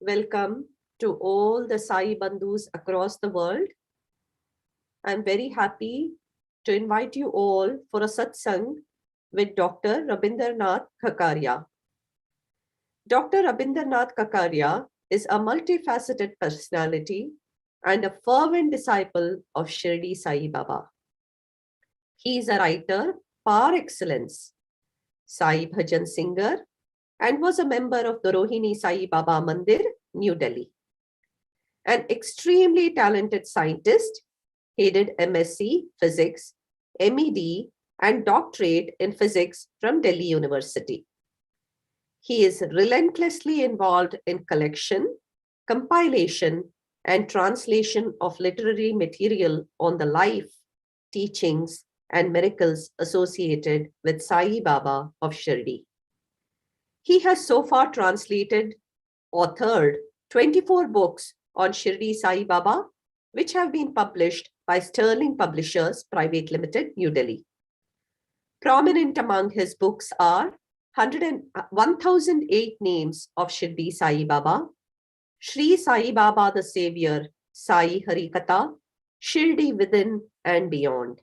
Welcome to all the Sai Bandhus across the world. I'm very happy to invite you all for a satsang with Dr. Rabindranath Kakaria. Dr. Rabindranath Kakaria is a multifaceted personality and a fervent disciple of Shirdi Sai Baba. He is a writer par excellence, Sai Bhajan singer, and was a member of the Rohini Sai Baba Mandir, New Delhi. An extremely talented scientist, he did MSc Physics, MEd, and doctorate in physics from Delhi University. He is relentlessly involved in collection, compilation, and translation of literary material on the life, teachings, and miracles associated with Sai Baba of Shirdi. He has so far translated, authored 24 books on Shirdi Sai Baba, which have been published by Sterling Publishers Private Limited, New Delhi. Prominent among his books are 1008 Names of Shirdi Sai Baba, Shri Sai Baba the Savior, Sai Harikatha, Shirdi Within and Beyond.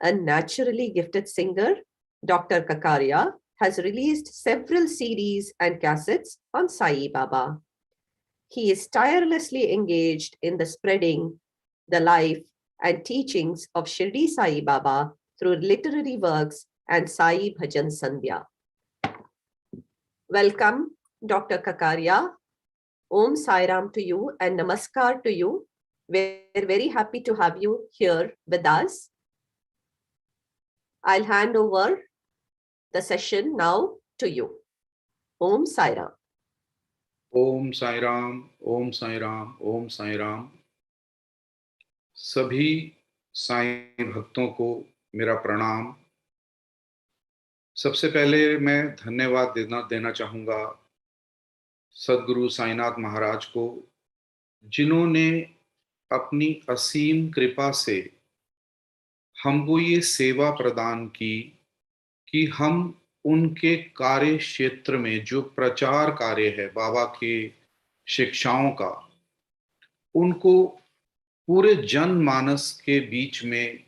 A naturally gifted singer, Dr. Kakaria has released several series and cassettes on Sai Baba. He is tirelessly engaged in the spreading the life and teachings of Shirdi Sai Baba through literary works and Sai Bhajan Sandhya. Welcome, Dr. Kakaria. Om Sai Ram to you and Namaskar to you. We're very happy to have you here with us. I'll hand over the session now to you. Om Sai Ram. ओम साई राम, ओम साई राम, ओम साई राम। सभी साईं भक्तों को मेरा प्रणाम। सबसे पहले मैं धन्यवाद देना चाहूँगा सद्गुरु साईनाथ महाराज को, जिन्होंने अपनी असीम कृपा से हमको ये सेवा प्रदान की कि हम उनके कार्य क्षेत्र में जो प्रचार कार्य है बाबा के शिक्षाओं का, उनको पूरे जनमानस के बीच में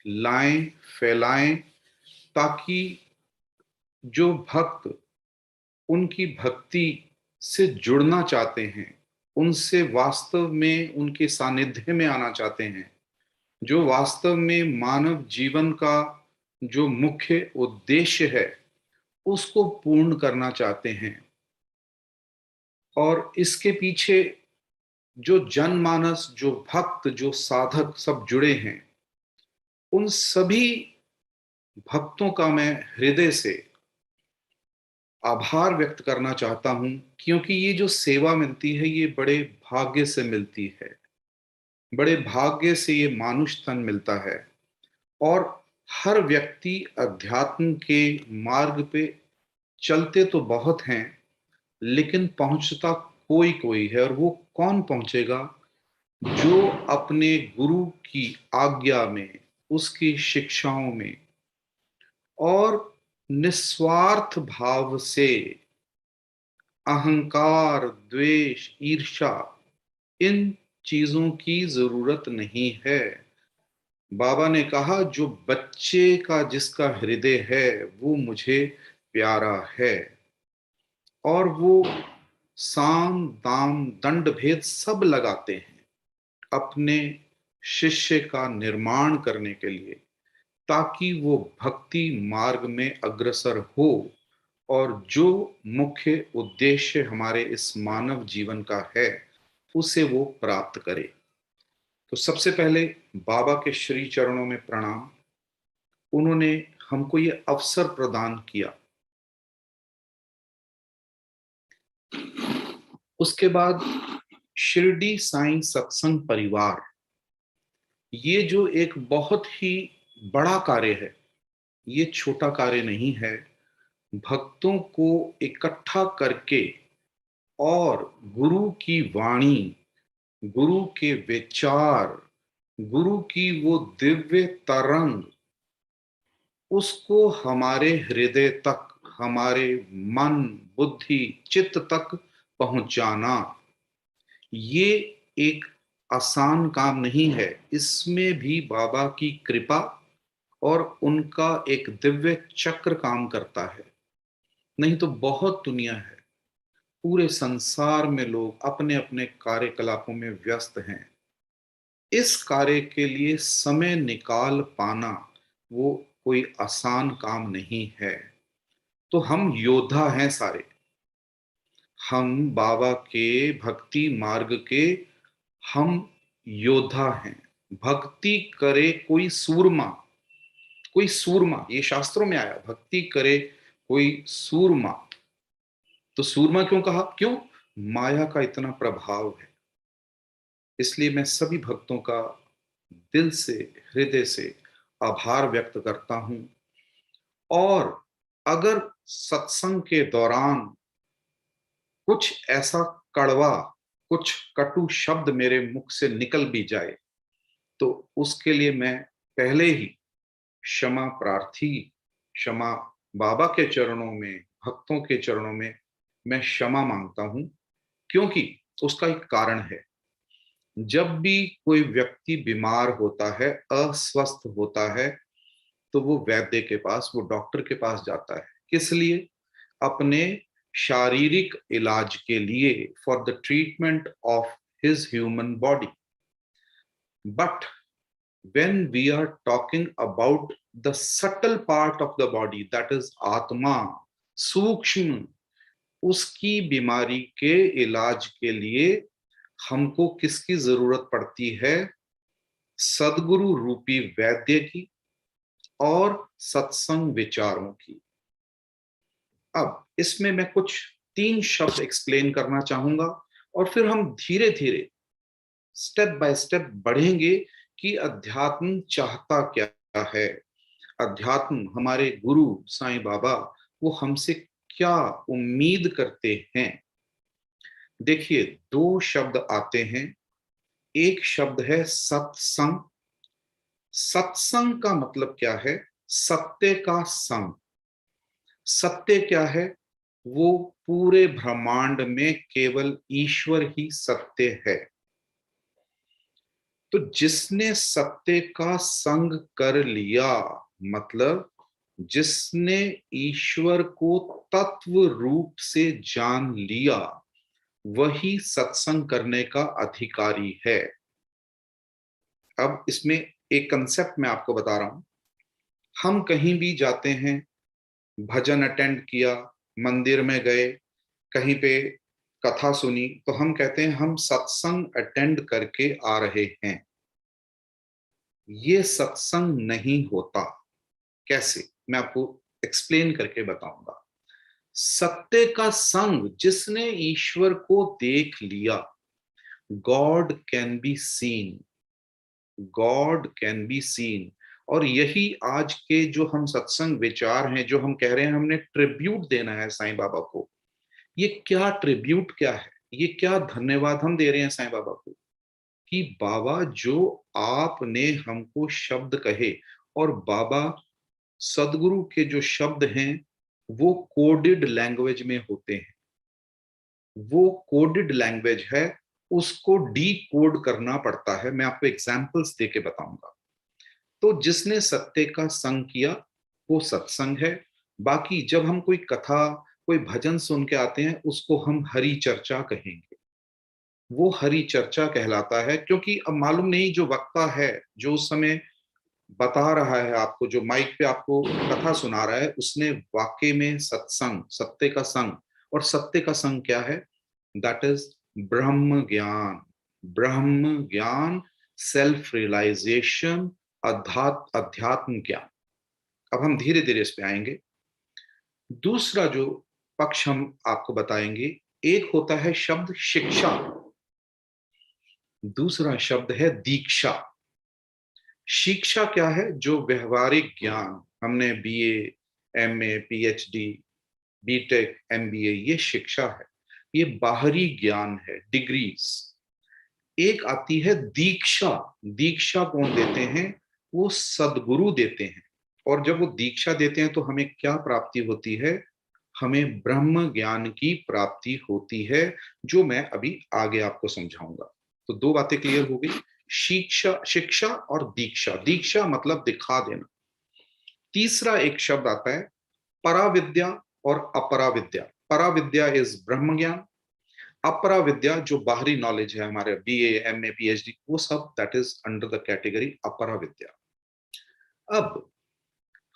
लाएं, फैलाएं, ताकि जो भक्त उनकी भक्ति से जुड़ना चाहते हैं, उनसे वास्तव में उनके सानिध्य में आना चाहते हैं, जो वास्तव में मानव जीवन का जो मुख्य उद्देश्य है उसको पूर्ण करना चाहते हैं, और इसके पीछे जो जनमानस, जो भक्त, जो साधक सब जुड़े हैं, उन सभी भक्तों का मैं हृदय से आभार व्यक्त करना चाहता हूं, क्योंकि ये जो सेवा मिलती है ये बड़े भाग्य से मिलती है, बड़े भाग्य से ये मानुष तन मिलता है। और हर व्यक्ति अध्यात्म के मार्ग पे चलते तो बहुत हैं, लेकिन पहुंचता कोई कोई है, और वो कौन पहुंचेगा? जो अपने गुरु की आज्ञा में, उसकी शिक्षाओं में और निस्वार्थ भाव से अहंकार, द्वेष, ईर्ष्या, इन चीजों की जरूरत नहीं है। बाबा ने कहा, जो बच्चे का जिसका हृदय है वो मुझे प्यारा है, और वो साम दाम दंड भेद सब लगाते हैं अपने शिष्य का निर्माण करने के लिए, ताकि वो भक्ति मार्ग में अग्रसर हो और जो मुख्य उद्देश्य हमारे इस मानव जीवन का है उसे वो प्राप्त करे। तो सबसे पहले बाबा के श्री चरणों में प्रणाम। उन्होंने हमको ये अवसर प्रदान किया। उसके बाद शिरडी साईं सत्संग परिवार, ये जो एक बहुत ही बड़ा कार्य है, ये छोटा कार्य नहीं है। भक्तों को इकट्ठा करके और गुरु की वाणी, गुरु के विचार, गुरु की वो दिव्य तरंग, उसको हमारे हृदय तक, हमारे मन, बुद्धि, चित्त तक पहुंचाना, ये एक आसान काम नहीं है। इसमें भी बाबा की कृपा और उनका एक दिव्य चक्र काम करता है। नहीं तो बहुत दुनिया है, पूरे संसार में लोग अपने अपने कार्यकलापों में व्यस्त हैं। इस कार्य के लिए समय निकाल पाना वो कोई आसान काम नहीं है। तो हम योद्धा हैं सारे, हम बाबा के भक्ति मार्ग के हम योद्धा हैं। भक्ति करे कोई सूरमा, कोई सूरमा, ये शास्त्रों में आया, भक्ति करे कोई सूरमा। तो सूरमा क्यों कहा? क्यों? माया का इतना प्रभाव है। इसलिए मैं सभी भक्तों का दिल से, हृदय से आभार व्यक्त करता हूं। और अगर सत्संग के दौरान कुछ ऐसा कड़वा, कुछ कटु शब्द मेरे मुख से निकल भी जाए, तो उसके लिए मैं पहले ही क्षमा प्रार्थी, क्षमा बाबा के चरणों में, भक्तों के चरणों में मैं क्षमा मांगता हूं। क्योंकि उसका एक कारण है। जब भी कोई व्यक्ति बीमार होता है, अस्वस्थ होता है, तो वो वैद्य के पास, वो डॉक्टर के पास जाता है। किस लिए? अपने शारीरिक इलाज के लिए, for the treatment of his human body. But when we are talking about the subtle part of the body, that is आत्मा, सूक्ष्म, उसकी बीमारी के इलाज के लिए हमको किसकी जरूरत पड़ती है? सदगुरु रूपी वैद्य की और सत्संग विचारों की। अब इसमें मैं कुछ 3 शब्द एक्सप्लेन करना चाहूंगा और फिर हम धीरे धीरे स्टेप बाय स्टेप बढ़ेंगे कि अध्यात्म चाहता क्या है। अध्यात्म, हमारे गुरु साईं बाबा, वो हमसे क्या उम्मीद करते हैं। देखिए, 2 शब्द आते हैं। एक शब्द है सत्संग। सत्संग का मतलब क्या है? सत्य का संग। सत्य क्या है? वो पूरे ब्रह्मांड में केवल ईश्वर ही सत्य है। तो जिसने सत्य का संग कर लिया, मतलब जिसने ईश्वर को तत्व रूप से जान लिया, वही सत्संग करने का अधिकारी है। अब इसमें एक कंसेप्ट मैं आपको बता रहा हूं। हम कहीं भी जाते हैं, भजन अटेंड किया, मंदिर में गए, कहीं पे कथा सुनी, तो हम कहते हैं हम सत्संग अटेंड करके आ रहे हैं। ये सत्संग नहीं होता। कैसे? मैं आपको एक्सप्लेन करके बताऊंगा। सत्य का संग, जिसने ईश्वर को देख लिया, God can be seen, God can be seen. और यही आज के जो हम सत्संग विचार हैं, जो हम कह रहे हैं हमने ट्रिब्यूट देना है साईं बाबा को, ये क्या ट्रिब्यूट क्या है? ये क्या धन्यवाद हम दे रहे हैं साईं बाबा को कि बाबा, जो आपने हमको शब्द कहे, और बाबा सदगुरु के जो शब्द हैं वो कोडेड लैंग्वेज में होते हैं। वो कोडेड लैंग्वेज है, उसको डी कोड करना पड़ता है। मैं आपको एग्जाम्पल्स देके बताऊंगा। तो जिसने सत्य का संग किया वो सत्संग है। बाकी जब हम कोई कथा, कोई भजन सुन के आते हैं, उसको हम हरि चर्चा कहेंगे। वो हरि चर्चा कहलाता है, क्योंकि अब मालूम नहीं जो वक्ता है, जो उस समय बता रहा है आपको, जो माइक पे आपको कथा सुना रहा है, उसने वाकई में सत्संग, सत्य का संग। और सत्य का संग क्या है? दैट इज ब्रह्म ज्ञान। ब्रह्म ज्ञान, सेल्फ रियलाइजेशन, अध्यात्म ज्ञान। अब हम धीरे धीरे इस पे आएंगे। दूसरा जो पक्ष हम आपको बताएंगे, एक होता है शब्द शिक्षा, दूसरा शब्द है दीक्षा। शिक्षा क्या है? जो व्यवहारिक ज्ञान हमने BA, MA, PhD, BTech, MBA, ये शिक्षा है, ये बाहरी ज्ञान है, डिग्रीज। एक आती है दीक्षा। दीक्षा कौन देते हैं? वो सदगुरु देते हैं। और जब वो दीक्षा देते हैं तो हमें क्या प्राप्ति होती है? हमें ब्रह्म ज्ञान की प्राप्ति होती है, जो मैं अभी आगे आपको समझाऊंगा। तो दो बातें क्लियर हो गई, शिक्षा और दीक्षा। दीक्षा मतलब दिखा देना। तीसरा एक शब्द आता है पराविद्या और अपराविद्या। पराविद्या इज ब्रह्म ज्ञान, अपरा विद्या जो बाहरी नॉलेज है, हमारे बीए, एमए, पीएचडी, वो सब that is under the category अपरा विद्या। अब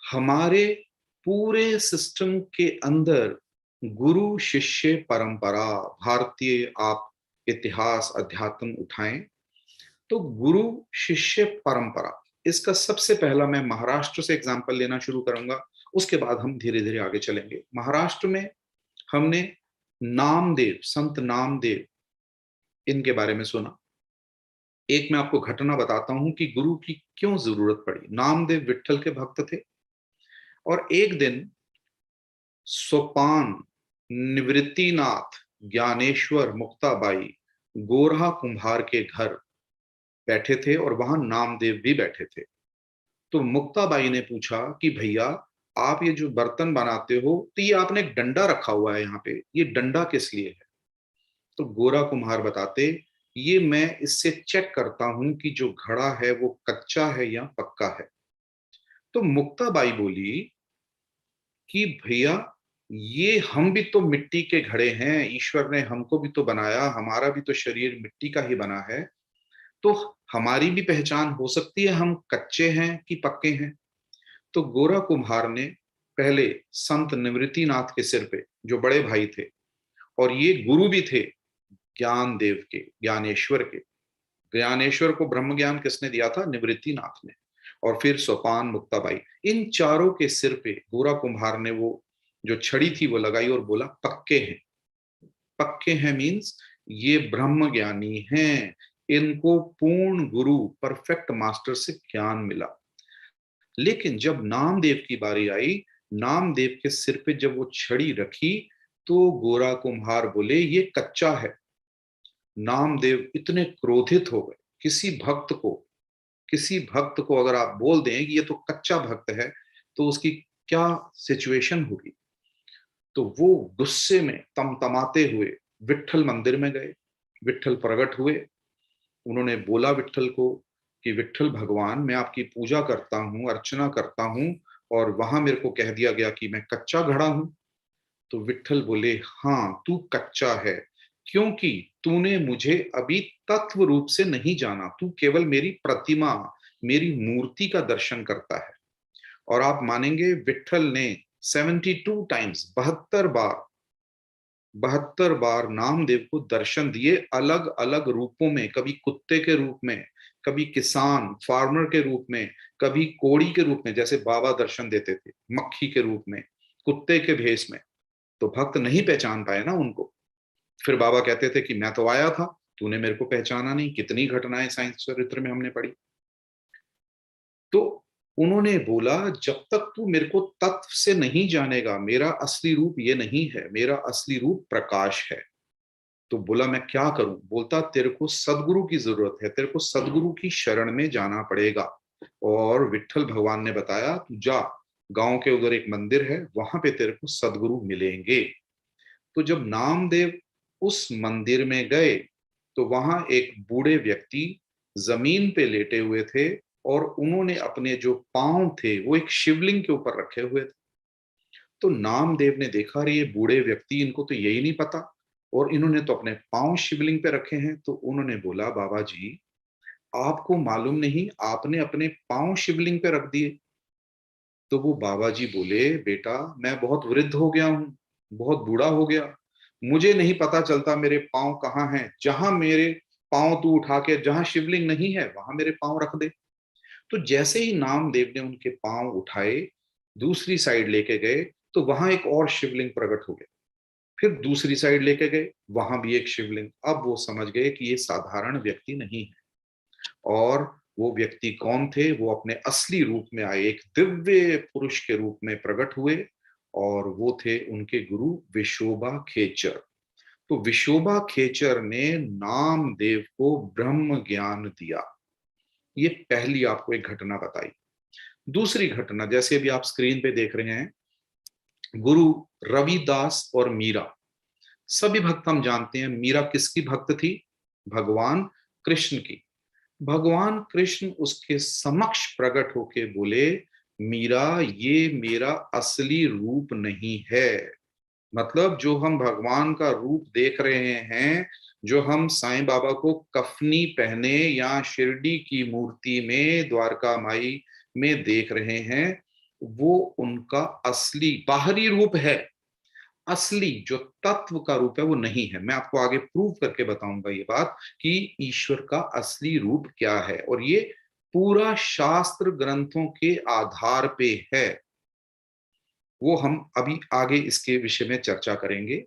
हमारे पूरे सिस्टम के अंदर गुरु शिष्य परंपरा, भारतीय आप इतिहास अध्यात्म उठाएं तो गुरु शिष्य परंपरा, इसका सबसे पहला मैं महाराष्ट्र से एग्जांपल लेना शुरू करूंगा, उसके बाद हम धीरे धीरे आगे चलेंगे। महाराष्ट्र में हमने नामदेव, संत नामदेव, इनके बारे में सुना। एक मैं आपको घटना बताता हूं कि गुरु की क्यों जरूरत पड़ी। नामदेव विट्ठल के भक्त थे और एक दिन सोपान, निवृत्तिनाथ, ज्ञानेश्वर, मुक्ताबाई गोरहा कुम्हार के घर बैठे थे और वहां नामदेव भी बैठे थे। तो मुक्ताबाई ने पूछा कि भैया आप ये जो बर्तन बनाते हो, तो ये आपने एक डंडा रखा हुआ है यहाँ पे, ये डंडा किस लिए है? तो गोरा कुम्हार बताते, ये मैं इससे चेक करता हूं कि जो घड़ा है वो कच्चा है या पक्का है। तो मुक्ताबाई बोली कि भैया ये हम भी तो मिट्टी के घड़े हैं, ईश्वर ने हमको भी तो बनाया, हमारा भी तो शरीर मिट्टी का ही बना है, तो हमारी भी पहचान हो सकती है हम कच्चे हैं कि पक्के हैं। तो गोरा कुम्हार ने पहले संत निवृत्तिनाथ के सिर पे, जो बड़े भाई थे और ये गुरु भी थे ज्ञान देव के, ज्ञानेश्वर के, ज्ञानेश्वर को ब्रह्म ज्ञान किसने दिया था? निवृत्तिनाथ ने। और फिर सोपान, मुक्ताबाई, इन चारों के सिर पे गोरा कुम्हार ने वो जो छड़ी थी वो लगाई और बोला पक्के हैं। पक्के हैं मीन्स ये ब्रह्म ज्ञानी हैं, इनको पूर्ण गुरु, परफेक्ट मास्टर से ज्ञान मिला। लेकिन जब नामदेव की बारी आई, नामदेव के सिर पे जब वो छड़ी रखी तो गोरा कुम्हार बोले ये कच्चा है। नामदेव इतने क्रोधित हो गए। किसी भक्त को अगर आप बोल दें कि ये तो कच्चा भक्त है, तो उसकी क्या सिचुएशन होगी। तो वो गुस्से में तमतमाते हुए विट्ठल मंदिर में गए। विट्ठल प्रकट हुए। उन्होंने बोला विट्ठल को कि विट्ठल भगवान, मैं आपकी पूजा करता हूँ, अर्चना करता हूँ, और वहां मेरे को कह दिया गया कि मैं कच्चा घड़ा हूं। तो विट्ठल बोले हाँ तू कच्चा है, क्योंकि तूने मुझे अभी तत्व रूप से नहीं जाना, तू केवल मेरी प्रतिमा, मेरी मूर्ति का दर्शन करता है। और आप मानेंगे विट्ठल ने 72 टाइम्स, 72 बार नामदेव को दर्शन दिए, अलग अलग रूपों में, कभी कुत्ते के रूप में, कभी किसान फार्मर के रूप में, कभी कोड़ी के रूप में, जैसे बाबा दर्शन देते थे मक्खी के रूप में, कुत्ते के भेष में। तो भक्त नहीं पहचान पाए ना उनको। फिर बाबा कहते थे कि मैं तो आया था, तूने मेरे को पहचाना नहीं। कितनी घटनाएं साइंस चरित्र में हमने पढ़ी। तो उन्होंने बोला जब तक तू मेरे को तत्व से नहीं जानेगा, मेरा असली रूप ये नहीं है, मेरा असली रूप प्रकाश है। तो बोला मैं क्या करूं? बोलता तेरे को सदगुरु की जरूरत है, तेरे को सदगुरु की शरण में जाना पड़ेगा। और विट्ठल भगवान ने बताया तू जा, गांव के उधर एक मंदिर है, वहां पे तेरे को सदगुरु मिलेंगे। तो जब नामदेव उस मंदिर में गए तो वहां एक बूढ़े व्यक्ति जमीन पे लेटे हुए थे और उन्होंने अपने जो पांव थे वो एक शिवलिंग के ऊपर रखे हुए थे। तो नामदेव ने देखा रे ये बूढ़े व्यक्ति, इनको तो यही नहीं पता और इन्होंने तो अपने पांव शिवलिंग पे रखे हैं। तो उन्होंने बोला बाबा जी आपको मालूम नहीं, आपने अपने पांव शिवलिंग पे रख दिए। तो वो बाबा जी बोले बेटा मैं बहुत वृद्ध हो गया हूं, बहुत बूढ़ा हो गया, मुझे नहीं पता चलता मेरे पांव कहाँ हैं। जहां मेरे पांव तू उठा के, जहां शिवलिंग नहीं है वहां मेरे पांव रख दे। तो जैसे ही नामदेव ने उनके पांव उठाए, दूसरी साइड लेके गए, तो वहां एक और शिवलिंग प्रकट हो गया। फिर दूसरी साइड लेके गए, वहां भी एक शिवलिंग। अब वो समझ गए कि ये साधारण व्यक्ति नहीं है। और वो व्यक्ति कौन थे? वो अपने असली रूप में आए, एक दिव्य पुरुष के रूप में प्रकट हुए, और वो थे उनके गुरु विशोबा खेचर। तो विशोबा खेचर ने नामदेव को ब्रह्म ज्ञान दिया। ये पहली आपको एक घटना बताई। दूसरी घटना, जैसे अभी आप स्क्रीन पे देख रहे हैं, गुरु रविदास और मीरा, सभी भक्त हम जानते हैं। मीरा किसकी भक्त थी? भगवान कृष्ण की। भगवान कृष्ण उसके समक्ष प्रकट होके बोले, मीरा ये मेरा असली रूप नहीं है। मतलब जो हम भगवान का रूप देख रहे हैं, जो हम साईं बाबा को कफनी पहने या शिरडी की मूर्ति में द्वारका माई में देख रहे हैं, वो उनका असली बाहरी रूप है। असली जो तत्व का रूप है वो नहीं है। मैं आपको आगे प्रूव करके बताऊंगा ये बात कि ईश्वर का असली रूप क्या है, और ये पूरा शास्त्र ग्रंथों के आधार पे है। वो हम अभी आगे इसके विषय में चर्चा करेंगे।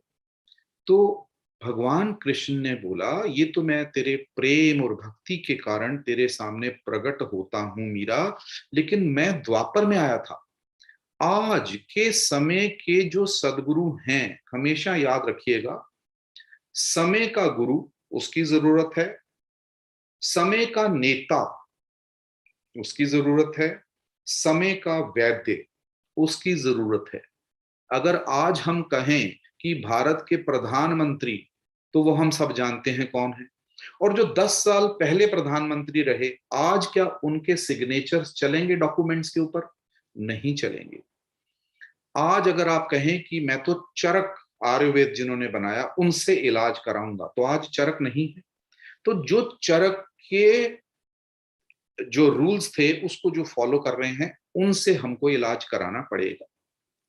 तो भगवान कृष्ण ने बोला, ये तो मैं तेरे प्रेम और भक्ति के कारण तेरे सामने प्रकट होता हूं मीरा, लेकिन मैं द्वापर में आया था। आज के समय के जो सदगुरु हैं, हमेशा याद रखिएगा, समय का गुरु उसकी जरूरत है, समय का नेता उसकी जरूरत है, समय का वैद्य उसकी जरूरत है। अगर आज हम कहें कि भारत के प्रधानमंत्री, तो वो हम सब जानते हैं कौन है। और जो 10 साल पहले प्रधानमंत्री रहे, आज क्या उनके सिग्नेचर्स चलेंगे डॉक्यूमेंट्स के ऊपर? नहीं चलेंगे। आज अगर आप कहें कि मैं तो चरक आयुर्वेद जिन्होंने बनाया उनसे इलाज कराऊंगा, तो आज चरक नहीं है। तो जो चरक के जो रूल्स थे उसको जो फॉलो कर रहे हैं, उनसे हमको इलाज कराना पड़ेगा।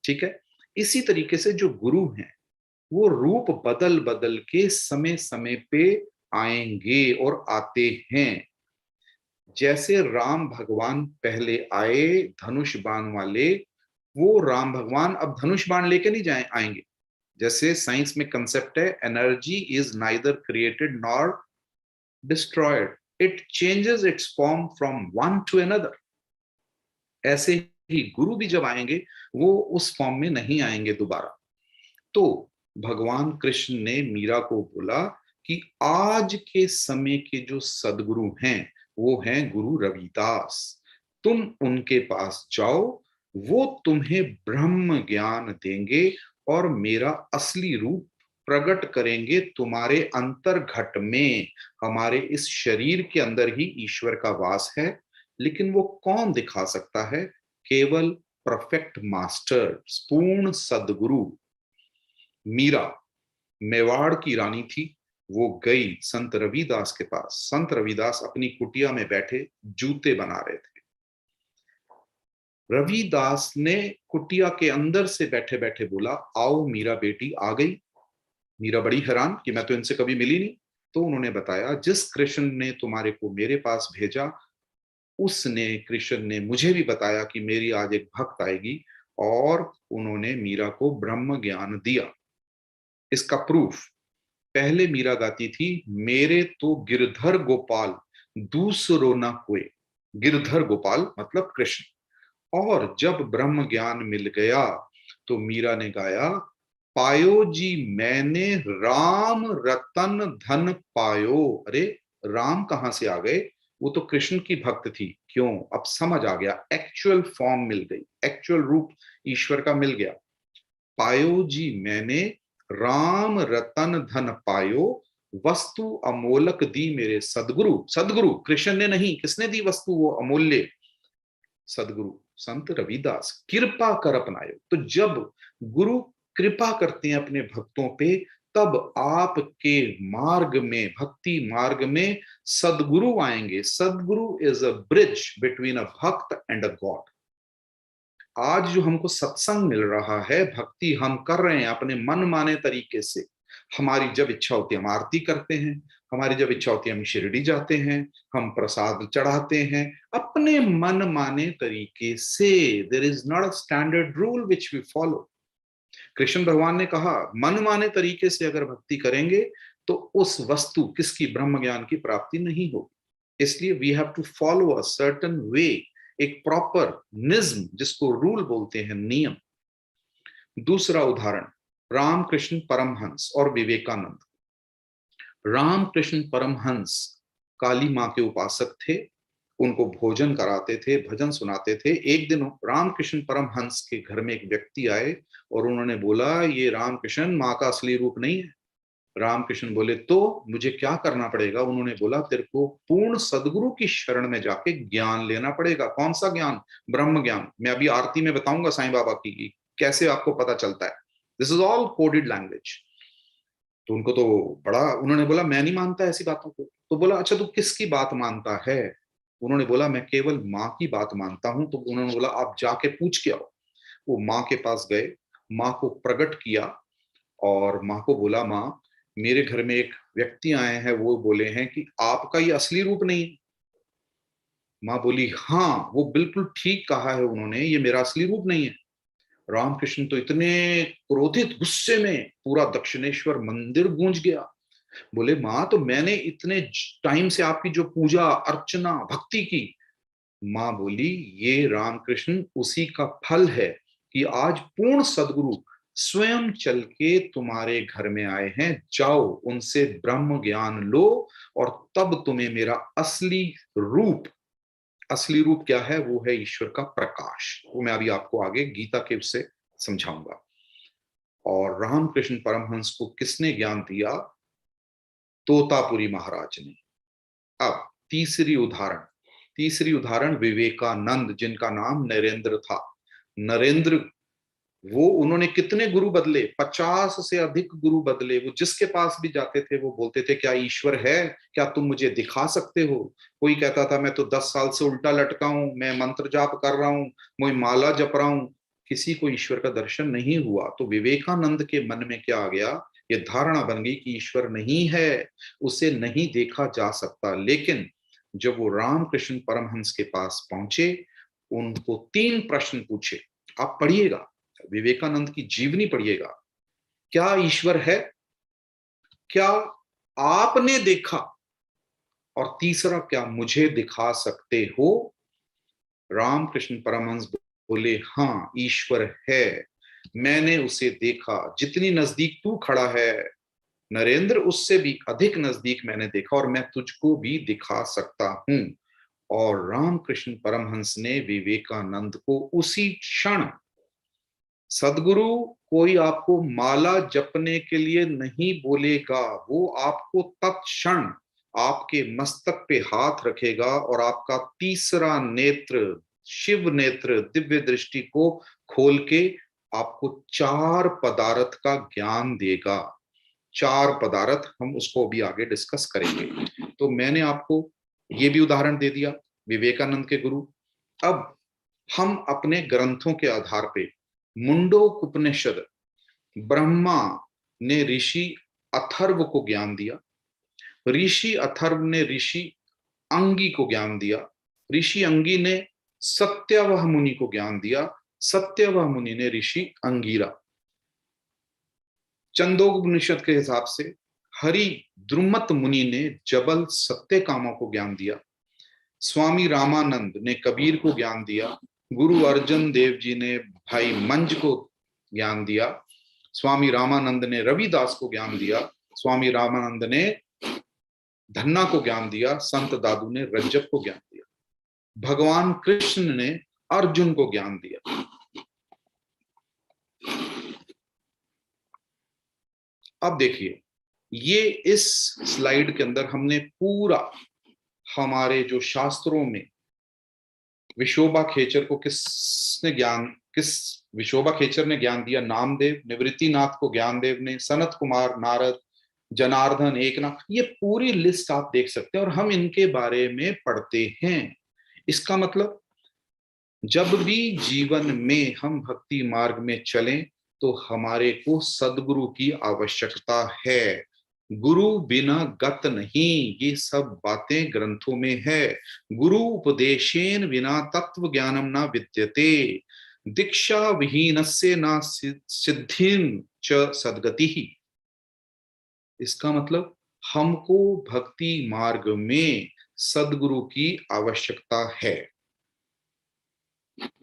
ठीक है। इसी तरीके से जो गुरु हैं, वो रूप बदल बदल के समय समय पे आएंगे और आते हैं। जैसे राम भगवान पहले आए धनुष बाण वाले, वो राम भगवान अब धनुष बाण लेके नहीं जाए आएंगे। जैसे साइंस में कंसेप्ट है, energy is neither created nor destroyed, it changes it's form from one two another. ऐसे ही गुरु भी जब आएंगे, वो उस फॉर्म में नहीं आएंगे दोबारा। तो भगवान कृष्ण ने मीरा को बोला कि आज के समय के जो सदगुरु हैं, वो हैं गुरु रविदास। तुम उनके पास जाओ, वो तुम्हें ब्रह्म ज्ञान देंगे और मेरा असली रूप प्रकट करेंगे तुम्हारे अंतर्घट में। हमारे इस शरीर के अंदर ही ईश्वर का वास है, लेकिन वो कौन दिखा सकता है? केवल परफेक्ट मास्टर, पूर्ण सदगुरु। मीरा मेवाड़ की रानी थी। वो गई संत रविदास के पास। संत रविदास अपनी कुटिया में बैठे जूते बना रहे थे। रविदास ने कुटिया के अंदर से बैठे बैठे बोला, आओ मीरा बेटी आ गई। मीरा बड़ी हैरान कि मैं तो इनसे कभी मिली नहीं। तो उन्होंने बताया, जिस कृष्ण ने तुम्हारे को मेरे पास भेजा, उसने कृष्ण ने मुझे भी बताया कि मेरी आज एक भक्त आएगी, और उन्होंने मीरा को ब्रह्म ज्ञान दिया। इसका प्रूफ, पहले मीरा गाती थी, मेरे तो गिरधर गोपाल दूसरो न कोई। गिरधर गोपाल मतलब कृष्ण। और जब ब्रह्म ज्ञान मिल गया, तो मीरा ने गाया, पायो जी मैंने राम रतन धन पायो। अरे राम कहां से आ गए? वो तो कृष्ण की भक्त थी। क्यों? अब समझ आ गया, एक्चुअल फॉर्म मिल गई, एक्चुअल रूप ईश्वर का मिल गया। पायो जी मैंने राम रतन धन पायो, वस्तु अमोलक दी मेरे सदगुरु। सदगुरु कृष्ण ने नहीं, किसने दी वस्तु वो अमूल्य? सदगुरु संत रविदास। कृपा कर अपनायो। तो जब गुरु कृपा करते हैं अपने भक्तों पे, तब आपके मार्ग में, भक्ति मार्ग में सदगुरु आएंगे। सदगुरु is a bridge between a भक्त एंड अ गॉड। आज जो हमको सत्संग मिल रहा है, भक्ति हम कर रहे हैं अपने मन माने तरीके से। हमारी जब इच्छा होती है हम आरती करते हैं, हमारी जब इच्छा होती है हम शिरडी जाते हैं, हम प्रसाद चढ़ाते हैं अपने मन माने तरीके से। There is not a standard rule which we follow. Krishna भगवान ने कहा, मन माने तरीके से अगर भक्ति करेंगे, तो उस वस्तु किसकी, ब्रह्म ज्ञान की प्राप्ति नहीं होगी। इसलिए we have to follow a certain way, एक प्रॉपर निज्म, जिसको रूल बोलते हैं, नियम। दूसरा उदाहरण, रामकृष्ण परमहंस और विवेकानंद। रामकृष्ण परमहंस काली मां के उपासक थे। उनको भोजन कराते थे, भजन सुनाते थे। एक दिन रामकृष्ण परमहंस के घर में एक व्यक्ति आए और उन्होंने बोला, ये रामकृष्ण माँ का असली रूप नहीं है। रामकृष्ण बोले, तो मुझे क्या करना पड़ेगा? उन्होंने बोला, तेरे को पूर्ण सदगुरु की शरण में जाके ज्ञान लेना पड़ेगा। कौन सा ज्ञान? ब्रह्म ज्ञान। मैं अभी आरती में बताऊंगा साईं बाबा की कैसे आपको पता चलता है। This is all coded language. तो उनको तो बड़ा, उन्होंने बोला, मैं नहीं मानता ऐसी बातों को। तो बोला, अच्छा तू किसकी बात मानता है? उन्होंने बोला, मैं केवल माँ की बात मानता हूं। तो उन्होंने बोला, आप जाके पूछ के आओ। वो माँ के पास गए, माँ को प्रकट किया और माँ को बोला, माँ मेरे घर में एक व्यक्ति आए हैं, वो बोले हैं कि आपका ये असली रूप नहीं है। माँ बोली, हाँ वो बिल्कुल ठीक कहा है उन्होंने, ये मेरा असली रूप नहीं है। रामकृष्ण तो इतने क्रोधित, गुस्से में पूरा दक्षिणेश्वर मंदिर गूंज गया। बोले, माँ तो मैंने इतने टाइम से आपकी जो पूजा अर्चना भक्ति की। माँ बोली, ये रामकृष्ण उसी का फल है कि आज पूर्ण सदगुरु स्वयं चल के तुम्हारे घर में आए हैं। जाओ उनसे ब्रह्म ज्ञान लो और तब तुम्हें मेरा असली रूप, असली रूप क्या है? वो है ईश्वर का प्रकाश। वो मैं अभी आपको आगे गीता के उससे समझाऊंगा। और रामकृष्ण परमहंस को किसने ज्ञान दिया? तोतापुरी महाराज ने। अब तीसरी उदाहरण विवेकानंद, जिनका नाम नरेंद्र था। नरेंद्र, वो उन्होंने कितने गुरु बदले? 50 से अधिक गुरु बदले। वो जिसके पास भी जाते थे वो बोलते थे, क्या ईश्वर है? क्या तुम मुझे दिखा सकते हो? कोई कहता था, मैं तो 10 साल से उल्टा लटका हूं, मैं मंत्र जाप कर रहा हूं, मैं माला जप रहा हूं। किसी को ईश्वर का दर्शन नहीं हुआ। तो विवेकानंद के मन में क्या आ गया? ये धारणा बन गई कि ईश्वर नहीं है, उसे नहीं देखा जा सकता। लेकिन जब वो रामकृष्ण परमहंस के पास पहुंचे, उनको 3 प्रश्न पूछे। आप पढ़िएगा, विवेकानंद की जीवनी पढ़िएगा। क्या ईश्वर है? क्या आपने देखा? और तीसरा, क्या मुझे दिखा सकते हो? रामकृष्ण परमहंस बोले, हाँ ईश्वर है, मैंने उसे देखा। जितनी नजदीक तू खड़ा है नरेंद्र, उससे भी अधिक नजदीक मैंने देखा और मैं तुझको भी दिखा सकता हूं। और रामकृष्ण परमहंस ने विवेकानंद को उसी क्षण, सदगुरु कोई आपको माला जपने के लिए नहीं बोलेगा, वो आपको तत्क्षण आपके मस्तक पे हाथ रखेगा और आपका तीसरा नेत्र, शिव नेत्र, दिव्य दृष्टि को खोल के आपको 4 पदार्थ का ज्ञान देगा। 4 पदार्थ, हम उसको भी आगे डिस्कस करेंगे। तो मैंने आपको ये भी उदाहरण दे दिया विवेकानंद के गुरु। अब हम अपने ग्रंथों के आधार पे, मुंडोपनिषद, ब्रह्मा ने ऋषि अथर्व को ज्ञान दिया, ऋषि अथर्व ने ऋषि अंगी को ज्ञान दिया, ऋषि अंगी ने सत्यवह मुनि को ज्ञान दिया, सत्यवह मुनि ने ऋषि अंगिरा। छंदोपनिषद के हिसाब से हरि द्रुमत मुनि ने जबल सत्यकामा को ज्ञान दिया, स्वामी रामानंद ने कबीर को ज्ञान दिया, गुरु अर्जन देव जी ने भाई मंज को ज्ञान दिया, स्वामी रामानंद ने रविदास को ज्ञान दिया, स्वामी रामानंद ने धन्ना को ज्ञान दिया, संत दादू ने रज्जब को ज्ञान दिया, भगवान कृष्ण ने अर्जुन को ज्ञान दिया। अब देखिए, ये इस स्लाइड के अंदर हमने पूरा हमारे जो शास्त्रों में विशोबा खेचर को किस विशोबा खेचर ने ज्ञान दिया? नामदेव, निवृत्तिनाथ को ज्ञानदेव ने, सनत कुमार, नारद, जनार्दन, एकनाथ, ये पूरी लिस्ट आप देख सकते हैं और हम इनके बारे में पढ़ते हैं। इसका मतलब जब भी जीवन में हम भक्ति मार्ग में चलें तो हमारे को सदगुरु की आवश्यकता है। गुरु बिना गत नहीं, ये सब बातें ग्रंथों में है। गुरु उपदेशेन बिना तत्व ज्ञानम ना विद्यते, दीक्षा विहीनस्य ना सिद्धिं च सद्गति। इसका मतलब हमको भक्ति मार्ग में सदगुरु की आवश्यकता है।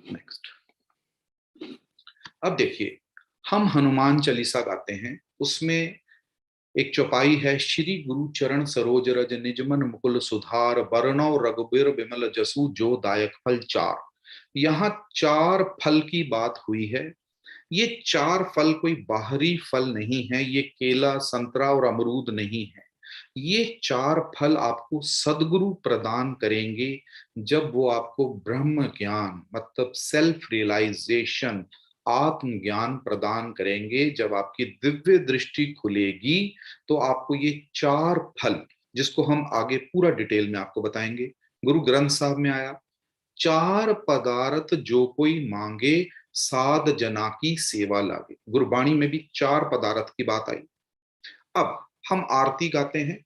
नेक्स्ट। अब देखिए, हम हनुमान चालीसा गाते हैं, उसमें एक चौपाई है, श्री गुरु चरण सरोज रज निजमन मुकुल सुधार बरनौ रघुबीर बिमल जसु जो दायक फल चार। यहाँ चार फल की बात हुई है। ये चार फल कोई बाहरी फल नहीं है, ये केला संतरा और अमरूद नहीं है। ये चार फल आपको सदगुरु प्रदान करेंगे जब वो आपको ब्रह्म ज्ञान मतलब सेल्फ रियलाइजेशन आत्मज्ञान प्रदान करेंगे। जब आपकी दिव्य दृष्टि खुलेगी तो आपको ये चार फल, जिसको हम आगे पूरा डिटेल में आपको बताएंगे, गुरु ग्रंथ साहब में आया, चार पदार्थ जो कोई मांगे साध जना की सेवा लागे। गुरबाणी में भी चार पदार्थ की बात आई। अब हम आरती गाते हैं,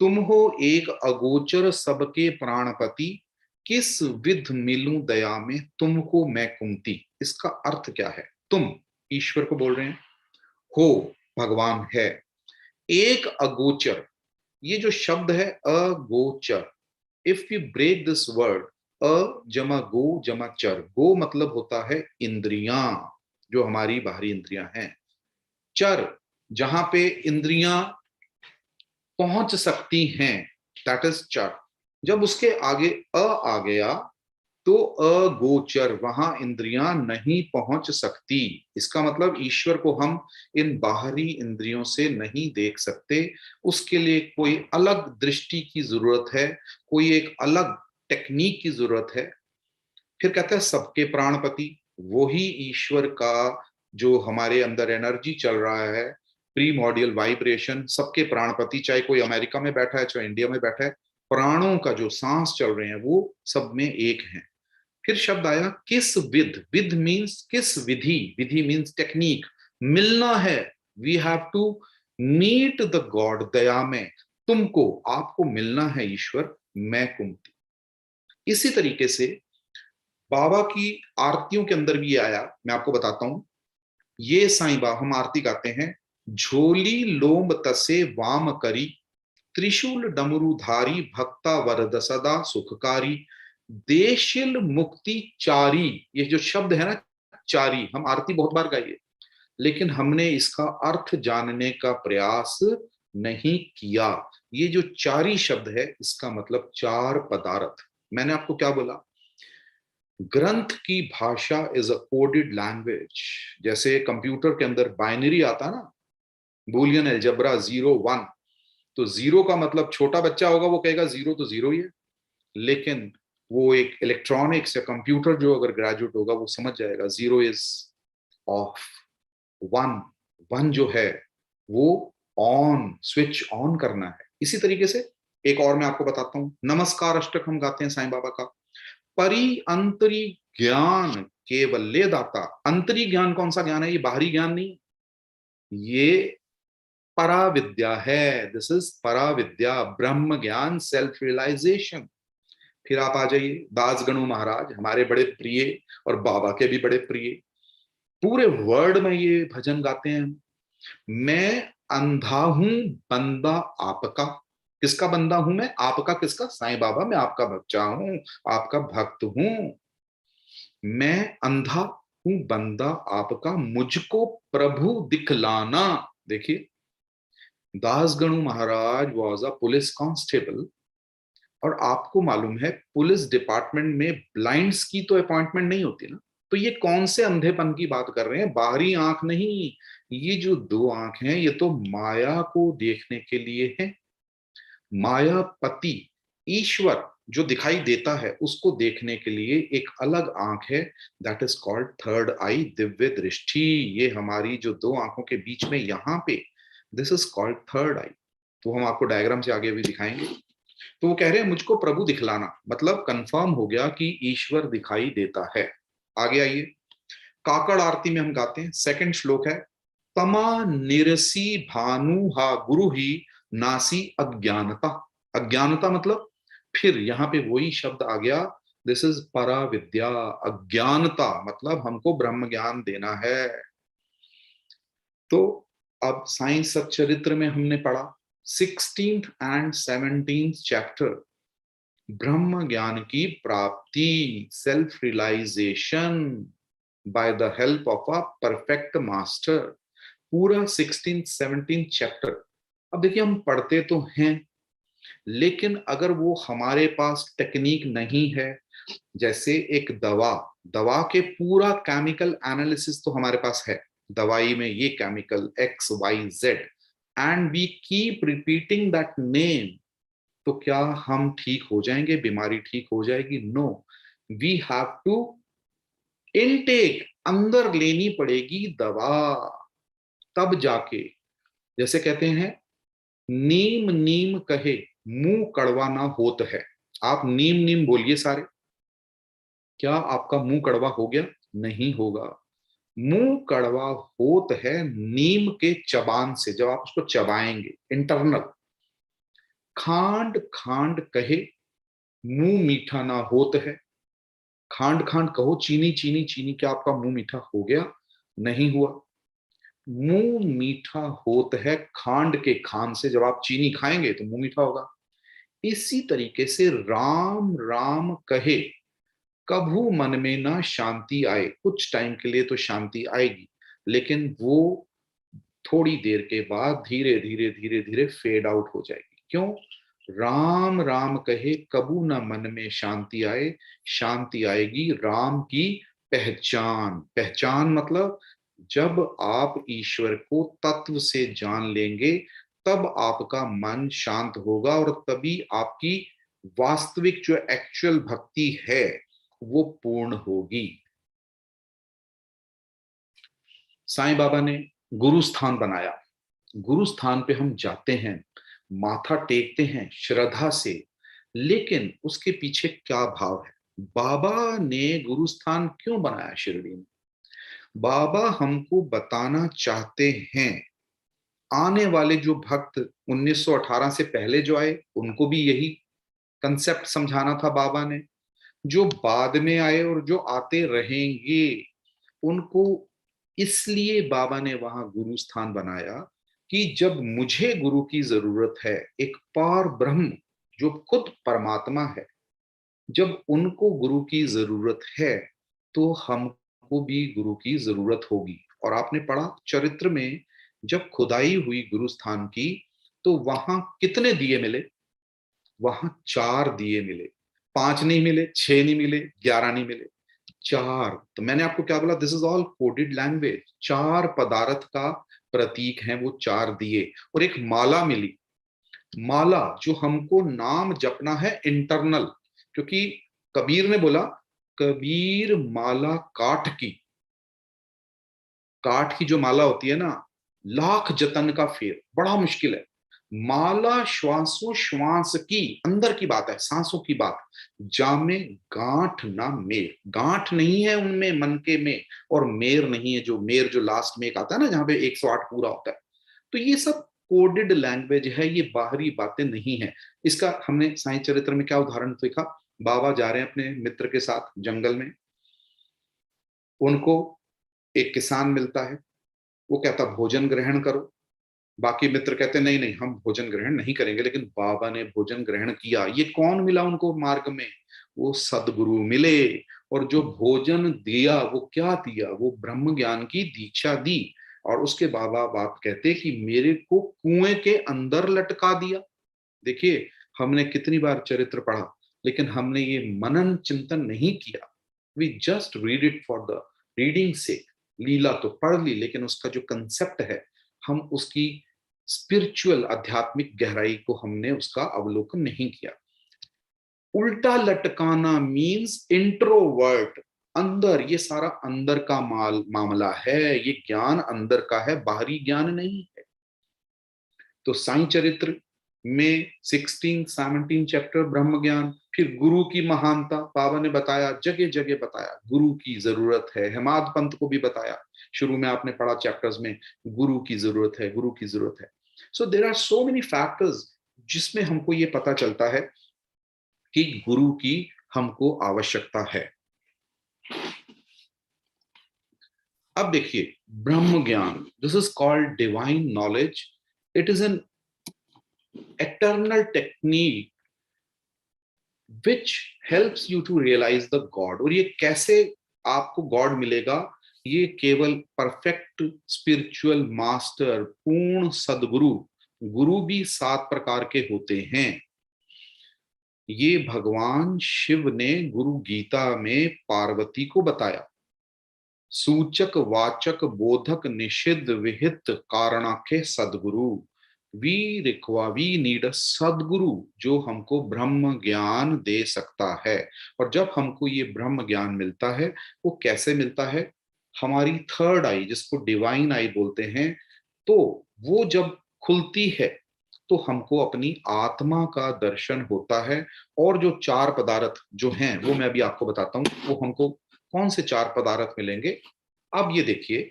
तुम हो एक अगोचर सबके प्राणपति, किस विध मिलूं दया में तुमको मैं कुंती। इसका अर्थ क्या है? तुम ईश्वर को बोल रहे हैं, हो भगवान है, एक अगोचर, ये जो शब्द है अगोचर, if you break this word, अ जमा गो जमा चर, गो मतलब होता है इंद्रियां, जो हमारी बाहरी इंद्रियां हैं, चर जहां पे इंद्रियां पहुंच सकती हैं, दैट इज चर। जब उसके आगे आ गया तो अगोचर, वहां इंद्रियां नहीं पहुंच सकती। इसका मतलब ईश्वर को हम इन बाहरी इंद्रियों से नहीं देख सकते, उसके लिए कोई अलग दृष्टि की जरूरत है, कोई एक अलग टेक्निक की जरूरत है। फिर कहता है सबके प्राणपति, वही ईश्वर का जो हमारे अंदर एनर्जी चल रहा है, प्रीमॉर्डियल वाइब्रेशन, सबके प्राणपति, चाहे कोई अमेरिका में बैठा है चाहे इंडिया में बैठा है, प्राणों का जो सांस चल रहे हैं वो सब में एक है। फिर शब्द आया किस विध, विध मीन्स किस विधि, विधि मीन्स टेक्निक, मिलना है, we have to meet the god दया में, तुमको आपको मिलना है ईश्वर, मैं कुंती। इसी तरीके से बाबा की आरतियों के अंदर भी आया, मैं आपको बताता हूं। ये साईं बाबा, हम आरती गाते हैं, झोली लोम तसे वाम करी, त्रिशूल डमरूधारी भक्ता वरद सदा सुखकारी, देशिल मुक्ति चारी। ये जो शब्द है ना चारी, हम आरती बहुत बार गाई है, लेकिन हमने इसका अर्थ जानने का प्रयास नहीं किया। ये जो चारी शब्द है, इसका मतलब चार पदार्थ। मैंने आपको क्या बोला, ग्रंथ की भाषा इज अ कोडेड लैंग्वेज। जैसे कंप्यूटर के अंदर बाइनरी आता ना, बूलियन अलजेब्रा 0 1, तो जीरो का मतलब छोटा बच्चा होगा वो कहेगा जीरो तो जीरो ही है, लेकिन वो एक इलेक्ट्रॉनिक्स या कंप्यूटर जो अगर ग्रेजुएट होगा वो समझ जाएगा zero is of, one, one जो है वो ऑन, स्विच ऑन करना है। इसी तरीके से एक और मैं आपको बताता हूं, नमस्कार अष्टक हम गाते हैं साईं बाबा का, परि अंतरी ज्ञान केवल्य दाता। अंतरी ज्ञान कौन सा ज्ञान है? ये बाहरी ज्ञान नहीं, ये परा विद्या है, दिस इज परा विद्या, ब्रह्म ज्ञान, सेल्फ रियलाइजेशन। फिर आप आ जाइए, दास गणु महाराज हमारे बड़े प्रिय और बाबा के भी बड़े प्रिय, पूरे वर्ल्ड में ये भजन गाते हैं, मैं अंधा हूं बंदा आपका। किसका बंदा हूं मैं? आपका किसका? साईं बाबा, मैं आपका बच्चा हूं, आपका भक्त हूं। मैं अंधा हूं बंदा आपका, मुझको प्रभु दिखलाना। देखिए, दास गणु महाराज वॉज अ पुलिस कांस्टेबल, और आपको मालूम है पुलिस डिपार्टमेंट में ब्लाइंड्स की तो अपॉइंटमेंट नहीं होती ना, तो ये कौन से अंधेपन की बात कर रहे हैं? बाहरी आंख नहीं, ये जो दो आंख हैं ये तो माया को देखने के लिए है। मायापति ईश्वर जो दिखाई देता है उसको देखने के लिए एक अलग आंख है, दैट इज कॉल्ड थर्ड आई, दिव्य दृष्टि। ये हमारी जो दो आंखों के बीच में यहाँ पे, दिस इज कॉल्ड थर्ड आई। तो हम आपको डायग्राम से आगे भी दिखाएंगे। तो वो कह रहे हैं मुझको प्रभु दिखलाना, मतलब कंफर्म हो गया कि ईश्वर दिखाई देता है। आगे आइए, काकड़ आरती में हम गाते हैं, सेकंड श्लोक है, तमा निरसी भानु हा गुरु ही नासी अज्ञानता। अज्ञानता मतलब, फिर यहाँ पे वही शब्द आ गया, दिस इज परा विद्या। अज्ञानता मतलब हमको ब्रह्म ज्ञान देना है। तो अब साईं सच्चरित्र में हमने पढ़ा 16th and 17th चैप्टर, ब्रह्म ज्ञान की प्राप्ति, self realisation by the help of a perfect master. पूरा 16th 17th चैप्टर अब देखिए, हम पढ़ते तो हैं, लेकिन अगर वो हमारे पास टेक्निक नहीं है, जैसे एक दवा, दवा के पूरा केमिकल एनालिसिस तो हमारे पास है, दवाई में ये chemical XYZ, and we keep repeating that name, तो क्या हम ठीक हो जाएंगे, बीमारी ठीक हो जाएगी? No, we have to intake, अंदर लेनी पड़ेगी दवा, तब जाके, जैसे कहते हैं नीम नीम कहे मुंह कड़वा ना होत है। आप नीम नीम बोलिए सारे, क्या आपका मुंह कड़वा हो गया? नहीं होगा। मुंह कड़वा होत है नीम के चबान से, जब आप उसको चबाएंगे इंटरनल। खांड खांड कहे मुंह मीठा ना होत है, खांड खांड कहो, चीनी चीनी चीनी, क्या आपका मुंह मीठा हो गया? नहीं हुआ। मुंह मीठा होत है खांड के खान से, जब आप चीनी खाएंगे तो मुंह मीठा होगा। इसी तरीके से राम राम कहे कभू मन में ना शांति आए, कुछ टाइम के लिए तो शांति आएगी, लेकिन वो थोड़ी देर के बाद धीरे धीरे धीरे धीरे फेड आउट हो जाएगी। क्यों? राम राम कहे कबू न मन में शांति आए, शांति आएगी राम की पहचान। पहचान मतलब जब आप ईश्वर को तत्व से जान लेंगे, तब आपका मन शांत होगा, और तभी आपकी वास्तविक जो एक्चुअल भक्ति है वो पूर्ण होगी। साईं बाबा ने गुरु स्थान बनाया, गुरु स्थान पे हम जाते हैं, माथा टेकते हैं श्रद्धा से, लेकिन उसके पीछे क्या भाव है? बाबा ने गुरु स्थान क्यों बनाया शिरडी में? बाबा हमको बताना चाहते हैं, आने वाले जो भक्त 1918 से पहले जो आए उनको भी यही कंसेप्ट समझाना था बाबा ने, जो बाद में आए और जो आते रहेंगे उनको, इसलिए बाबा ने वहां गुरु स्थान बनाया कि जब मुझे गुरु की जरूरत है, एक पार ब्रह्म जो खुद परमात्मा है, जब उनको गुरु की जरूरत है तो हमको भी गुरु की जरूरत होगी। और आपने पढ़ा चरित्र में, जब खुदाई हुई गुरु स्थान की, तो वहां कितने दिए मिले? वहां 4 दिए मिले। 5 नहीं मिले, 6 नहीं मिले, 11 नहीं मिले, 4। तो मैंने आपको क्या बोला? This is all coded language. 4 पदार्थ का प्रतीक है वो 4 दिए, और एक माला मिली। माला जो हमको नाम जपना है इंटरनल, क्योंकि कबीर ने बोला, कबीर माला काठ की, काठ की जो माला होती है ना, लाख जतन का फेर, बड़ा मुश्किल है। माला श्वासों श्वास की, अंदर की बात है, सांसों की बात। जामे गांठ ना मेर, गांठ नहीं है उनमें मन के में, और मेर नहीं है, जो मेर जो लास्ट में एक आता है ना, जहां पे 108 पूरा होता है। तो ये सब कोडेड लैंग्वेज है, ये बाहरी बातें नहीं है। इसका हमने साईं चरित्र में क्या उदाहरण देखा? बाबा जा रहे हैं अपने मित्र के साथ जंगल में, उनको एक किसान मिलता है, वो कहता भोजन ग्रहण करो। बाकी मित्र कहते नहीं नहीं, हम भोजन ग्रहण नहीं करेंगे, लेकिन बाबा ने भोजन ग्रहण किया। ये कौन मिला उनको मार्ग में? वो सदगुरु मिले, और जो भोजन दिया वो क्या दिया? वो ब्रह्म ज्ञान की दीक्षा दी। और उसके बाबा बाप कहते कि मेरे को कुएं के अंदर लटका दिया। देखिए, हमने कितनी बार चरित्र पढ़ा, लेकिन हमने ये मनन चिंतन नहीं किया। We just read it for the reading से। लीला तो पढ़ ली, लेकिन उसका जो कंसेप्ट है, हम उसकी स्पिरिचुअल आध्यात्मिक गहराई को हमने उसका अवलोकन नहीं किया। उल्टा लटकाना मीन्स इंट्रोवर्ट, अंदर, ये सारा अंदर का मामला है, ये ज्ञान अंदर का है, बाहरी ज्ञान नहीं है। तो साईं चरित्र में 16-17 चैप्टर ब्रह्म ज्ञान, फिर गुरु की महानता बाबा ने बताया, जगह जगह बताया गुरु की जरूरत है। हेमाद पंत को भी बताया, शुरू में आपने पढ़ा चैप्टर्स में, गुरु की जरूरत है, गुरु की जरूरत है। So there are so many factors जिसमें हमको ये पता चलता है कि गुरु की हमको आवश्यकता है। अब देखिए, ब्रह्म ज्ञान, this is called divine knowledge. It is an eternal technique which helps you to realize the God। और ये कैसे आपको गॉड मिलेगा? ये केवल परफेक्ट स्पिरिचुअल मास्टर, पूर्ण सदगुरु, गुरु भी 7 प्रकार के होते हैं। ये भगवान शिव ने गुरु गीता में पार्वती को बताया। सूचक वाचक बोधक निषिद्ध विहित कारणाखे सदगुरु। वी नीड अ सदगुरु जो हमको ब्रह्म ज्ञान दे सकता है। और जब हमको ये ब्रह्म ज्ञान मिलता है, वो कैसे मिलता है? हमारी थर्ड आई, जिसको डिवाइन आई बोलते हैं, तो वो जब खुलती है तो हमको अपनी आत्मा का दर्शन होता है। और जो 4 पदार्थ जो हैं वो मैं अभी आपको बताता हूँ, वो हमको कौन से 4 पदार्थ मिलेंगे। अब ये देखिए,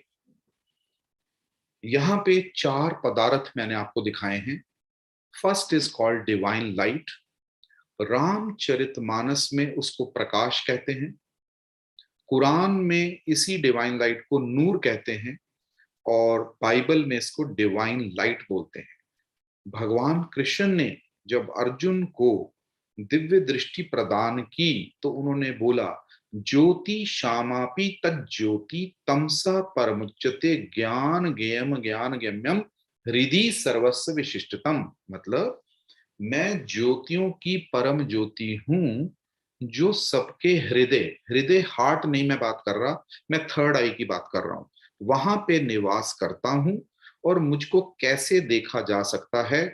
यहां पे 4 पदार्थ मैंने आपको दिखाए हैं। First is called divine light. Ramcharitmanas में उसको प्रकाश कहते हैं। कुरान में इसी डिवाइन लाइट को नूर कहते हैं। और बाइबल में इसको डिवाइन लाइट बोलते हैं। भगवान कृष्ण ने जब अर्जुन को दिव्य दृष्टि प्रदान की तो उन्होंने बोला, ज्योति श्यामापि तज्ज्योति तमसा परमुच्यते ज्ञान ज्ञेयम ज्ञान गम्यम हृदि सर्वस्व विशिष्टतम। मतलब मैं ज्योतियों की परम ज्योति हूं, जो सबके हृदय, हृदय हार्ट नहीं मैं बात कर रहा, मैं थर्ड आई की बात कर रहा हूं, वहां पे निवास करता हूं। और मुझको कैसे देखा जा सकता है?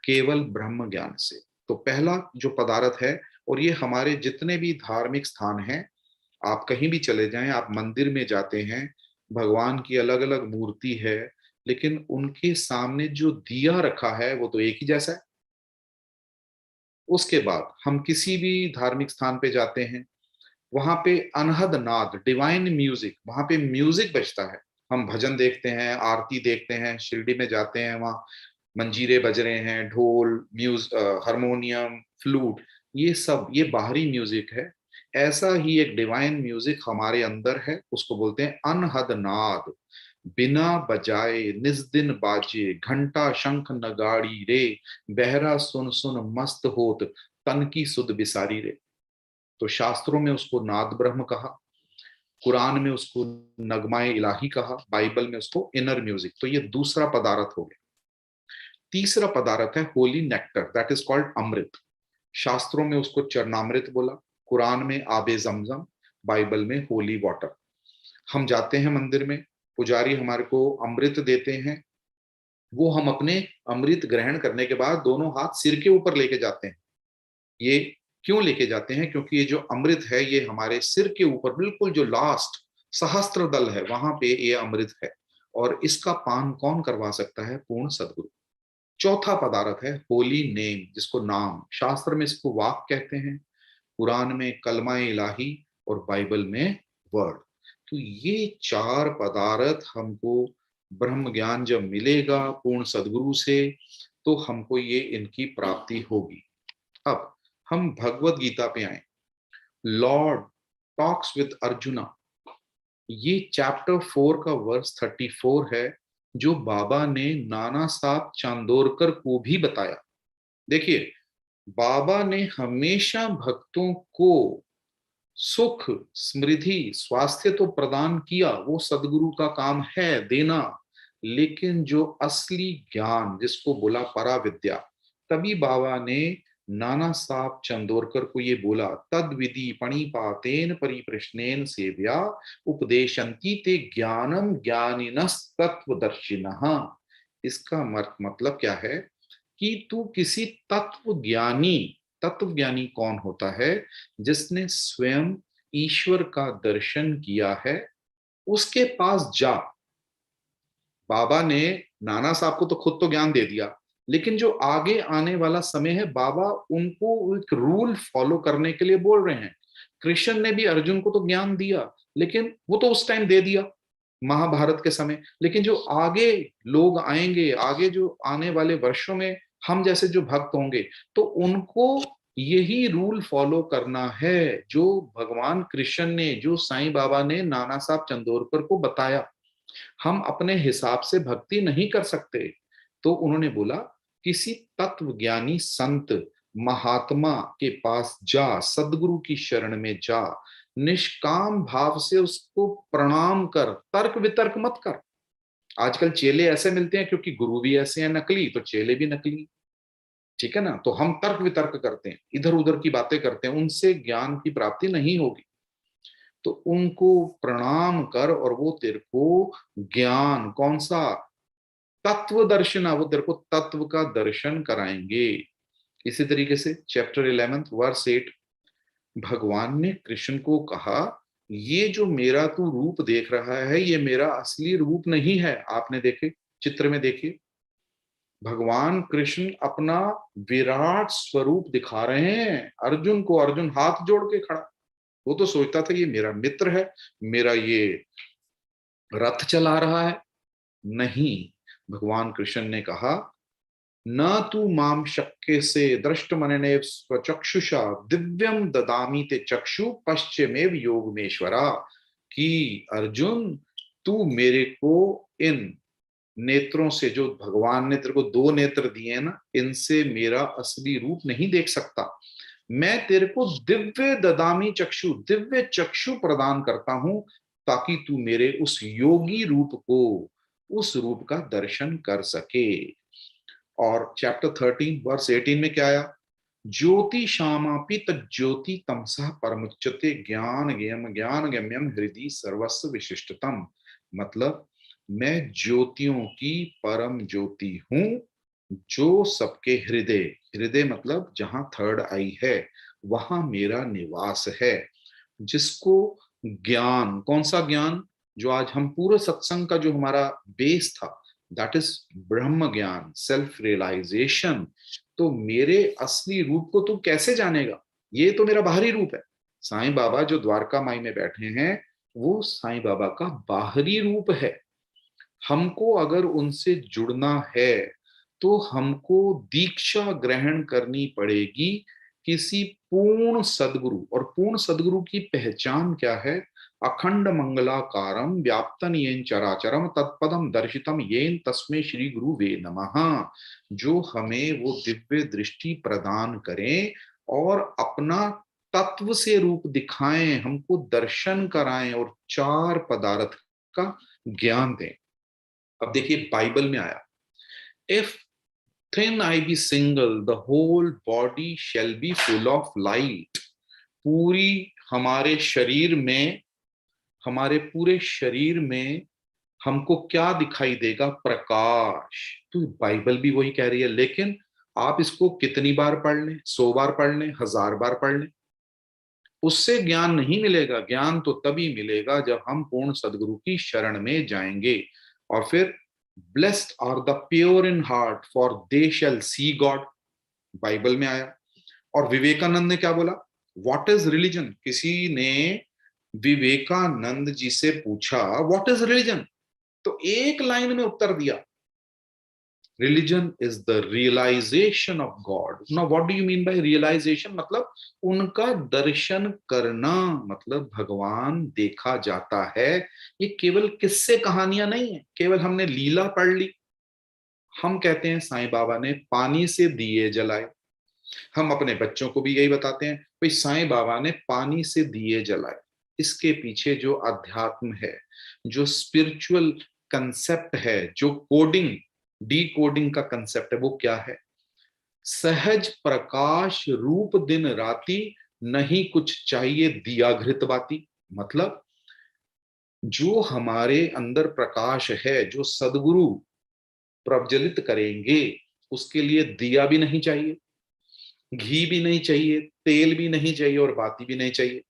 केवल ब्रह्म ज्ञान से। तो पहला जो पदार्थ है, और ये हमारे जितने भी धार्मिक स्थान हैं, आप कहीं भी चले जाएं, आप मंदिर में जाते हैं, भगवान की अलग अलग मूर्ति है, लेकिन उनके सामने जो दिया रखा है वो तो एक ही जैसा है। उसके बाद हम किसी भी धार्मिक स्थान पे जाते हैं, वहां पे अनहद नाद, डिवाइन म्यूजिक, वहां पे म्यूजिक बजता है। हम भजन देखते हैं, आरती देखते हैं, शिरडी में जाते हैं, वहां मंजीरे बज रहे हैं, ढोल, हारमोनियम, फ्लूट, ये सब ये बाहरी म्यूजिक है। ऐसा ही एक डिवाइन म्यूजिक हमारे अंदर है, उसको बोलते हैं अनहद नाद। बिना बजाए निज दिन बाजे, घंटा शंख नगाड़ी रे, बहरा सुन सुन मस्त होत, तन की सुध बिसारी रे। तो शास्त्रों में उसको नाद ब्रह्म कहा, कुरान में उसको नगमाए इलाही कहा, बाइबल में उसको इनर म्यूजिक। तो ये दूसरा पदार्थ हो गया। तीसरा पदार्थ है holy nectar, that is called amrit. शास्त्रों में उसको चरणामृत बोला, कुरान में आबे जमजम, बाइबल में होली वाटर। हम जाते हैं मंदिर में, पुजारी हमारे को अमृत देते हैं, वो हम अपने अमृत ग्रहण करने के बाद दोनों हाथ सिर के ऊपर लेके जाते हैं। ये क्यों लेके जाते हैं? क्योंकि ये जो अमृत है ये हमारे सिर के ऊपर बिल्कुल जो लास्ट सहस्त्र दल है वहां पे ये अमृत है। और इसका पान कौन करवा सकता है? पूर्ण सदगुरु। चौथा पदार्थ है होली नेम, जिसको नाम, शास्त्र में इसको वाक कहते हैं, कुरान में कलमा इलाही, और बाइबल में वर्ड। तो ये 4 पदार्थ हमको ब्रह्म ज्ञान जब मिलेगा पूर्ण सदगुरु से, तो हमको ये इनकी प्राप्ति होगी। अब हम भगवत गीता पे आए। लॉर्ड टॉक्स विद अर्जुना, ये चैप्टर 4 का वर्स 34 है, जो बाबा ने नाना साहब चांदोरकर को भी बताया। देखिए, बाबा ने हमेशा भक्तों को सुख, समृद्धि, स्वास्थ्य तो प्रदान किया, वो सदगुरु का काम है देना, लेकिन जो असली ज्ञान, जिसको बोला परा विद्या, तभी बाबा ने नाना साहब चंदोरकर को ये बोला, तद विधि पणिपातेन परिप्रश्नेन सेव्या उपदेशंति ते ज्ञानम ज्ञानिनस् तत्वदर्शिनः। इसका मतलब क्या है कि तू किसी तत्वज्ञानी, तत्वज्ञानी कौन होता है? जिसने स्वयं ईश्वर का दर्शन किया है, उसके पास जा। बाबा ने नाना साहब को तो खुद तो ज्ञान दे दिया, लेकिन जो आगे आने वाला समय है, बाबा उनको एक रूल फॉलो करने के लिए बोल रहे हैं। कृष्ण ने भी अर्जुन को तो ज्ञान दिया, लेकिन वो तो उस टाइम दे दिया महाभारत के समय, लेकिन जो आगे लोग आएंगे, आगे जो आने वाले वर्षों में हम जैसे जो भक्त होंगे, तो उनको यही रूल फॉलो करना है जो भगवान कृष्ण ने, जो साईं बाबा ने नाना साहब चंदोरकर को बताया। हम अपने हिसाब से भक्ति नहीं कर सकते। तो उन्होंने बोला, किसी तत्वज्ञानी संत महात्मा के पास जा, सदगुरु की शरण में जा, निष्काम भाव से उसको प्रणाम कर, तर्क वितर्क मत कर। आजकल चेले ऐसे मिलते हैं क्योंकि गुरु भी ऐसे हैं नकली, तो चेले भी नकली। ठीक है ना, तो हम तर्क वितर्क करते हैं, इधर उधर की बातें करते हैं, उनसे ज्ञान की प्राप्ति नहीं होगी। तो उनको प्रणाम कर और वो तेरे को ज्ञान कौन सा, तत्व दर्शन, वो तेरे को तत्व का दर्शन कराएंगे। इसी तरीके से चैप्टर 11 वर्स 8, भगवान ने कृष्ण को कहा, ये जो मेरा तू रूप देख रहा है ये मेरा असली रूप नहीं है। आपने देखे चित्र में देखिए, भगवान कृष्ण अपना विराट स्वरूप दिखा रहे हैं अर्जुन को। अर्जुन हाथ जोड़ के खड़ा, वो तो सोचता था ये मेरा मित्र है, मेरा ये रथ चला रहा है। नहीं, भगवान कृष्ण ने कहा, न तू माम शक्य से दृष्ट मनने स्वचक्षुषा दिव्यम ददामी ते चक्षु पश्चिमेव योगमेश्वरा, कि अर्जुन तू मेरे को इन नेत्रों से, जो भगवान ने तेरे को दो नेत्र दिए हैं ना, इनसे मेरा असली रूप नहीं देख सकता। मैं तेरे को दिव्य ददामी चक्षु, दिव्य चक्षु प्रदान करता हूं, ताकि तू मेरे उस योगी रूप को, उस रूप का दर्शन कर सके। और चैप्टर 13 वर्स 18 में क्या आया, ज्योति शामापि तज्ज्योति तमसा परमुच्यते ज्ञान गम्यम हृदि सर्वस्व विशिष्टतम। मतलब मैं ज्योतियों की परम ज्योति हूं, जो सबके हृदय, हृदय मतलब जहां थर्ड आई है, वहां मेरा निवास है। जिसको ज्ञान, कौन सा ज्ञान, जो आज हम पूरे सत्संग का जो हमारा बेस था, दैट इज ब्रह्म ज्ञान, सेल्फ रियलाइजेशन। तो मेरे असली रूप को तू कैसे जानेगा, ये तो मेरा बाहरी रूप है। साईं बाबा जो द्वारका माई में बैठे हैं, वो साईं बाबा का बाहरी रूप है। हमको अगर उनसे जुड़ना है तो हमको दीक्षा ग्रहण करनी पड़ेगी किसी पूर्ण सदगुरु। और पूर्ण सदगुरु की पहचान क्या है, अखंड मंगलाकारम व्याप्तन येन चराचरम तत्पदम दर्शितम येन तस्मै श्री गुरु वे नमः। जो हमें वो दिव्य दृष्टि प्रदान करें और अपना तत्व से रूप दिखाएं, हमको दर्शन कराएं और चार पदार्थ का ज्ञान दें। अब देखिए बाइबल में आया, if thine eye be single the whole body shall be full of light. पूरी हमारे शरीर में, हमारे पूरे शरीर में हमको क्या दिखाई देगा, प्रकाश। तो बाइबल भी वही कह रही है, लेकिन आप इसको कितनी बार पढ़ लें, 100 बार पढ़ लें, 1000 बार पढ़ लें, उससे ज्ञान नहीं मिलेगा। ज्ञान तो तभी मिलेगा जब हम पूर्ण सदगुरु की शरण में जाएंगे। और फिर blessed are the pure in heart for they shall see God, Bible में आया। और विवेकानंद ने क्या बोला, व्हाट इज रिलीजन। किसी ने विवेकानंद जी से पूछा व्हाट इज रिलीजन, तो एक लाइन में उत्तर दिया, religion is the realisation of God. Now what do you mean by realisation, मतलब उनका दर्शन करना, मतलब भगवान देखा जाता है। ये केवल किस्से कहानियां नहीं है, केवल हमने लीला पढ़ ली। हम कहते हैं साईं बाबा ने पानी से दिए जलाए, हम अपने बच्चों को भी यही बताते हैं, भाई साईं बाबा ने पानी से दिए जलाए। इसके पीछे जो अध्यात्म है, जो स्पिरिचुअल कंसेप्ट है, जो कोडिंग डी कोडिंग का कंसेप्ट है, वो क्या है, सहज प्रकाश रूप दिन राती, नहीं कुछ चाहिए दिया घृत बाती। मतलब जो हमारे अंदर प्रकाश है, जो सदगुरु प्रज्वलित करेंगे, उसके लिए दिया भी नहीं चाहिए, घी भी नहीं चाहिए, तेल भी नहीं चाहिए और बाती भी नहीं चाहिए।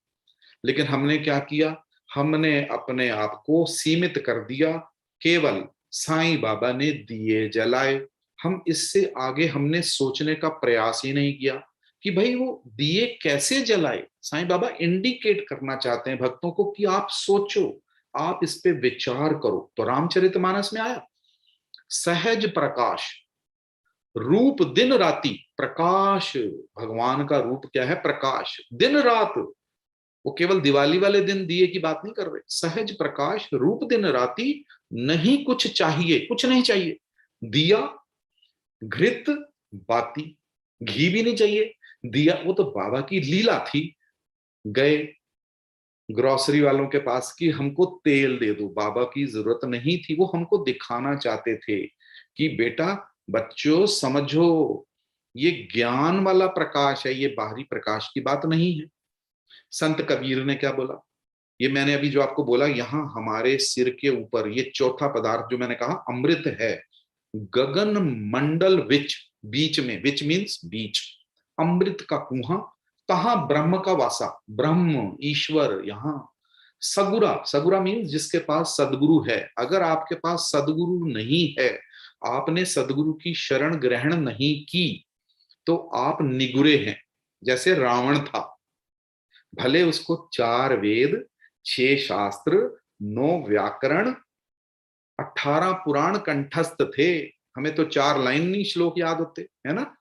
लेकिन हमने क्या किया, हमने अपने आप को सीमित कर दिया, केवल साईं बाबा ने दिए जलाए। हम इससे आगे हमने सोचने का प्रयास ही नहीं किया कि भाई वो दिए कैसे जलाए। साईं बाबा इंडिकेट करना चाहते हैं भक्तों को कि आप सोचो, आप इस पे विचार करो। तो रामचरितमानस में आया, सहज प्रकाश रूप दिन राती। प्रकाश, भगवान का रूप क्या है, प्रकाश दिन रात। वो केवल दिवाली वाले दिन दिए की बात नहीं कर रहे, सहज प्रकाश रूप दिन राती, नहीं कुछ चाहिए, कुछ नहीं चाहिए, दिया घृत बाती, घी भी नहीं चाहिए, दिया। वो तो बाबा की लीला थी। गए ग्रोसरी वालों के पास कि हमको तेल दे दो। बाबा की जरूरत नहीं थी, वो हमको दिखाना चाहते थे कि बेटा बच्चों समझो, ये ज्ञान वाला प्रकाश है, ये बाहरी प्रकाश की बात नहीं है। संत कबीर ने क्या बोला, ये मैंने अभी जो आपको बोला, यहाँ हमारे सिर के ऊपर ये चौथा पदार्थ जो मैंने कहा अमृत है। गगन मंडल विच, बीच में, विच मीन्स बीच, अमृत का कुआं, तहां ब्रह्म का वासा, ब्रह्म ईश्वर यहाँ। सगुरा, सगुरा मीन्स जिसके पास सदगुरु है। अगर आपके पास सदगुरु नहीं है, आपने सदगुरु की शरण ग्रहण नहीं की, तो आप निगुरे हैं। जैसे रावण था, भले उसको 4 वेद, 6 शास्त्र, 9 व्याकरण, 18 पुराण कंठस्थ थे, हमें तो 4 लाइन नहीं श्लोक याद होते, है ना।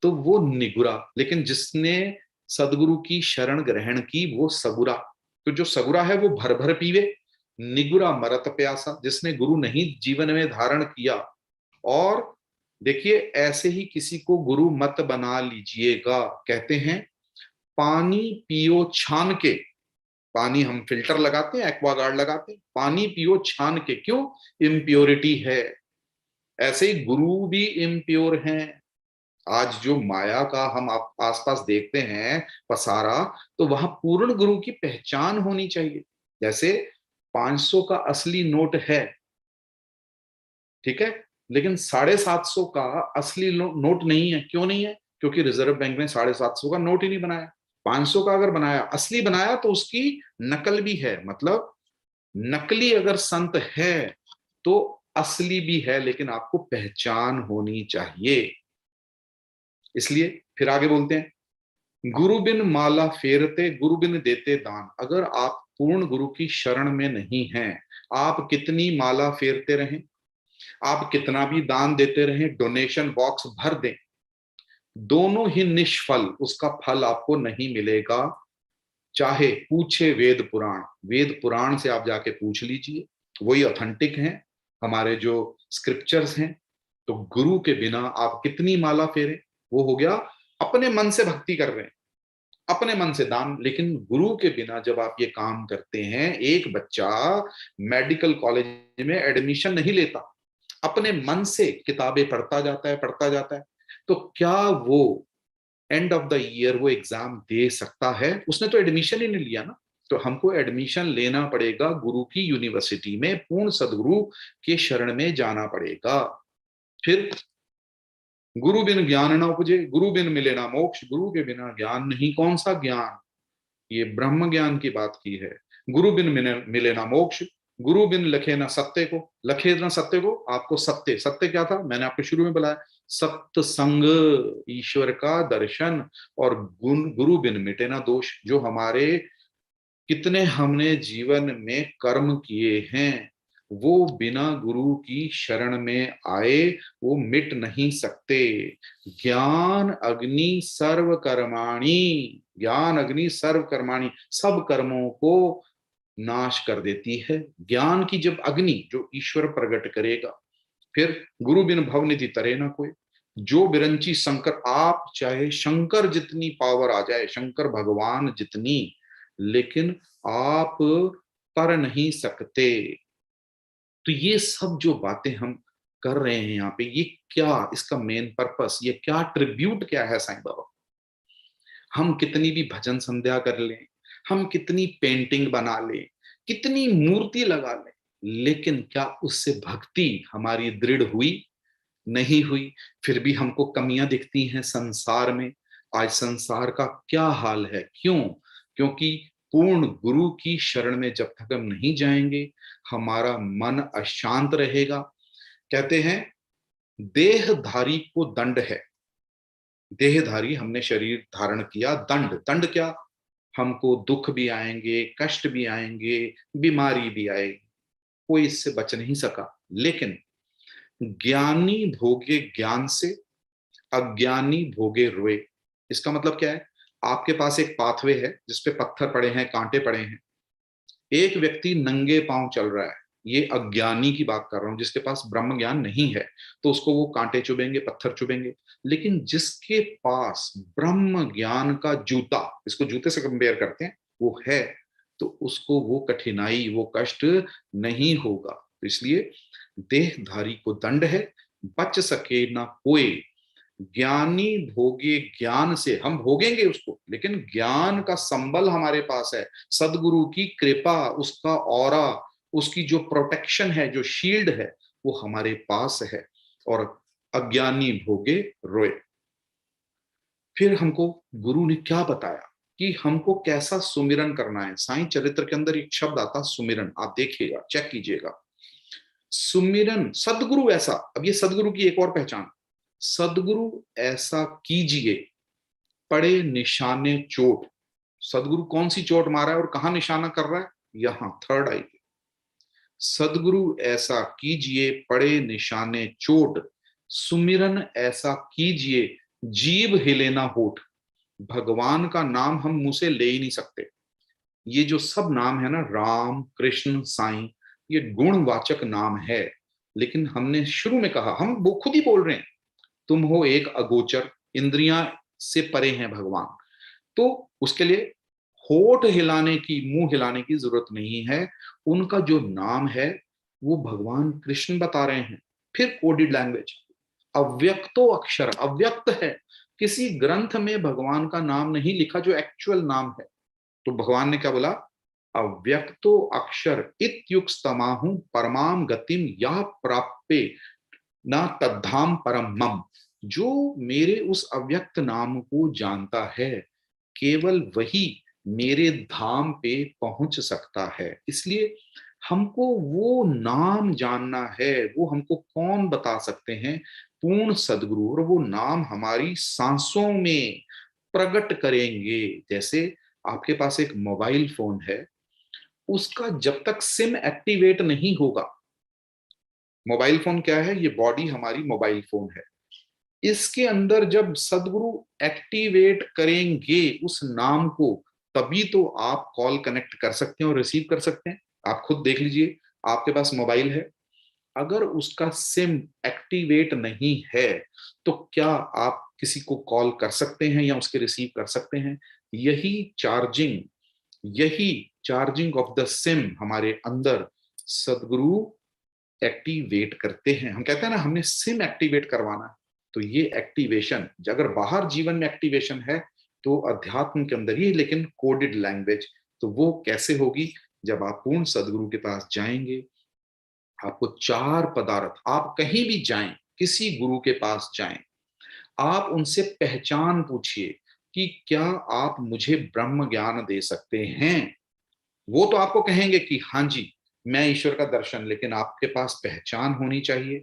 तो वो निगुरा, लेकिन जिसने सदगुरु की शरण ग्रहण की वो सगुरा। तो जो सगुरा है वो भर भर पीवे, निगुरा मरत प्यासा, जिसने गुरु नहीं जीवन में धारण किया। और देखिए, ऐसे ही किसी को गुरु मत बना लीजिएगा। कहते हैं पानी पियो छान के, पानी हम फिल्टर लगाते हैं, एक्वागार्ड लगाते हैं, पानी पियो छान के, क्यों? इम्प्योरिटी है। ऐसे ही गुरु भी इम्प्योर हैं। आज जो माया का हम आसपास देखते हैं पसारा, तो वहां पूर्ण गुरु की पहचान होनी चाहिए। जैसे 500 का असली नोट है, ठीक है, लेकिन 750 का असली नोट नहीं है। क्यों नहीं है? क्योंकि रिजर्व बैंक ने 750 का नोट ही नहीं बनाया। 500 का अगर बनाया, असली बनाया, तो उसकी नकल भी है। मतलब नकली अगर संत है तो असली भी है, लेकिन आपको पहचान होनी चाहिए। इसलिए फिर आगे बोलते हैं, गुरु बिन माला फेरते, गुरु बिन देते दान। अगर आप पूर्ण गुरु की शरण में नहीं हैं, आप कितनी माला फेरते रहें, आप कितना भी दान देते रहें, डोनेशन बॉक्स भर दें, दोनों ही निष्फल, उसका फल आपको नहीं मिलेगा। चाहे पूछे वेद पुराण, वेद पुराण से आप जाके पूछ लीजिए, वही ऑथेंटिक हैं, हमारे जो स्क्रिप्चर्स हैं। तो गुरु के बिना आप कितनी माला फेरे, वो हो गया अपने मन से भक्ति कर रहे हैं, अपने मन से दान। लेकिन गुरु के बिना जब आप ये काम करते हैं, एक बच्चा मेडिकल कॉलेज में एडमिशन नहीं लेता, अपने मन से किताबें पढ़ता जाता है, पढ़ता जाता है, तो क्या वो एंड ऑफ द ईयर वो एग्जाम दे सकता है? उसने तो एडमिशन ही नहीं लिया ना। तो हमको एडमिशन लेना पड़ेगा गुरु की यूनिवर्सिटी में, पूर्ण सदगुरु के शरण में जाना पड़ेगा। फिर गुरु बिन ज्ञान न उपजे, गुरु बिन मिले ना मोक्ष, गुरु के बिना ज्ञान नहीं। कौन सा ज्ञान? ये ब्रह्म ज्ञान की बात की है। गुरु बिन मिले ना मोक्ष, गुरु बिन लखे ना सत्य को, लखे ना सत्य को। आपको सत्य, सत्य क्या था? मैंने आपको शुरू में बताया, सत्संग, ईश्वर का दर्शन। और गुरु बिन मिटे ना दोष। जो हमारे कितने हमने जीवन में कर्म किए हैं, वो बिना गुरु की शरण में आए वो मिट नहीं सकते। ज्ञान अग्नि सर्व कर्माणि, ज्ञान अग्नि सर्व कर्माणि, सब कर्मों को नाश कर देती है। ज्ञान की जब अग्नि जो ईश्वर प्रकट करेगा, फिर गुरु बिन भव निधि तरे ना कोई। जो बिरंची शंकर, आप चाहे शंकर जितनी पावर आ जाए, शंकर भगवान जितनी, लेकिन आप कर नहीं सकते। तो ये सब जो बातें हम कर रहे हैं यहाँ पे, ये क्या, इसका मेन पर्पस, ये क्या ट्रिब्यूट क्या है साईं बाबा? हम कितनी भी भजन संध्या कर लें, हम कितनी पेंटिंग बना लें, कितनी मूर्ति लगा लें, लेकिन क्या उससे भक्ति हमारी दृढ़ हुई? नहीं हुई। फिर भी हमको कमियां दिखती हैं संसार में। आज संसार का क्या हाल है? क्यों? क्योंकि पूर्ण गुरु की शरण में जब तक हम नहीं जाएंगे, हमारा मन अशांत रहेगा। कहते हैं देहधारी को दंड है। देहधारी, हमने शरीर धारण किया, दंड, दंड क्या? हमको दुख भी आएंगे, कष्ट भी आएंगे, बीमारी भी आएगी, कोई इससे बच नहीं सका। लेकिन ज्ञानी भोगे ज्ञान से, अज्ञानी भोगे रोए। इसका मतलब क्या है? आपके पास एक पाथवे है जिसपे पत्थर पड़े हैं, कांटे पड़े हैं। एक व्यक्ति नंगे पांव चल रहा है, ये अज्ञानी की बात कर रहा हूं, जिसके पास ब्रह्म ज्ञान नहीं है, तो उसको वो कांटे चुभेंगे, पत्थर चुभेंगे। लेकिन जिसके पास ब्रह्म ज्ञान का जूता, इसको जूते से कंपेयर करते हैं, वो है, तो उसको वो कठिनाई, वो कष्ट नहीं होगा। तो इसलिए देहधारी को दंड है, बच सके ना कोई, ज्ञानी भोगे ज्ञान से। हम भोगेंगे उसको, लेकिन ज्ञान का संबल हमारे पास है, सदगुरु की कृपा, उसका ऑरा, उसकी जो प्रोटेक्शन है, जो शील्ड है, वो हमारे पास है। और अज्ञानी भोगे रोए। फिर हमको गुरु ने क्या बताया कि हमको कैसा सुमिरन करना है। साईं चरित्र के अंदर एक शब्द आता सुमिरन, आप देखिएगा, चेक कीजिएगा। सुमिरन सदगुरु ऐसा, अब ये सदगुरु की एक और पहचान, सदगुरु ऐसा कीजिए पड़े निशाने चोट। सदगुरु कौन सी चोट मारा है और कहां निशाना कर रहा है? यहां थर्ड आई पे। सदगुरु ऐसा कीजिए पड़े निशाने चोट, सुमिरन ऐसा कीजिए जीभ हिले ना होठ। भगवान का नाम हम मुंह से ले ही नहीं सकते। ये जो सब नाम है ना, राम कृष्ण साईं, ये गुणवाचक नाम है। लेकिन हमने शुरू में कहा, हम वो खुद ही बोल रहे हैं, तुम हो एक अगोचर, इंद्रियां से परे हैं भगवान। तो उसके लिए होठ हिलाने की, मुंह हिलाने की जरूरत नहीं है। उनका जो नाम है वो भगवान कृष्ण बता रहे हैं। फिर कोडेड लैंग्वेज, अव्यक्तो अक्षर, अव्यक्त है, किसी ग्रंथ में भगवान का नाम नहीं लिखा जो एक्चुअल नाम है। तो भगवान ने क्या बोला? अव्यक्तो अक्षर इत्युक्तमाहु परमाम गतिम या प्राप्य ना तद्धाम परम मम। जो मेरे उस अव्यक्त नाम को जानता है, केवल वही मेरे धाम पे पहुंच सकता है। इसलिए हमको वो नाम जानना है। वो हमको कौन बता सकते हैं? पूर्ण सदगुरु। और वो नाम हमारी सांसों में प्रकट करेंगे। जैसे आपके पास एक मोबाइल फोन है, उसका जब तक सिम एक्टिवेट नहीं होगा, मोबाइल फोन क्या है? ये बॉडी हमारी मोबाइल फोन है। इसके अंदर जब सदगुरु एक्टिवेट करेंगे उस नाम को, तभी तो आप कॉल कनेक्ट कर सकते हैं और रिसीव कर सकते हैं। आप खुद देख लीजिए, आपके पास मोबाइल है, अगर उसका सिम एक्टिवेट नहीं है तो क्या आप किसी को कॉल कर सकते हैं या उसके रिसीव कर सकते हैं? यही चार्जिंग, यही चार्जिंग ऑफ द सिम हमारे अंदर सदगुरु एक्टिवेट करते हैं। हम कहते हैं ना, हमने सिम एक्टिवेट करवाना है। तो ये एक्टिवेशन अगर बाहर जीवन में एक्टिवेशन है तो अध्यात्म के अंदर ही, लेकिन कोडेड लैंग्वेज। तो वो कैसे होगी? जब आप पूर्ण सदगुरु के पास जाएंगे, आपको चार पदार्थ, आप कहीं भी जाएं, किसी गुरु के पास जाएं, आप उनसे पहचान पूछिए कि क्या आप मुझे ब्रह्म ज्ञान दे सकते हैं। वो तो आपको कहेंगे कि हाँ जी, मैं ईश्वर का दर्शन, लेकिन आपके पास पहचान होनी चाहिए।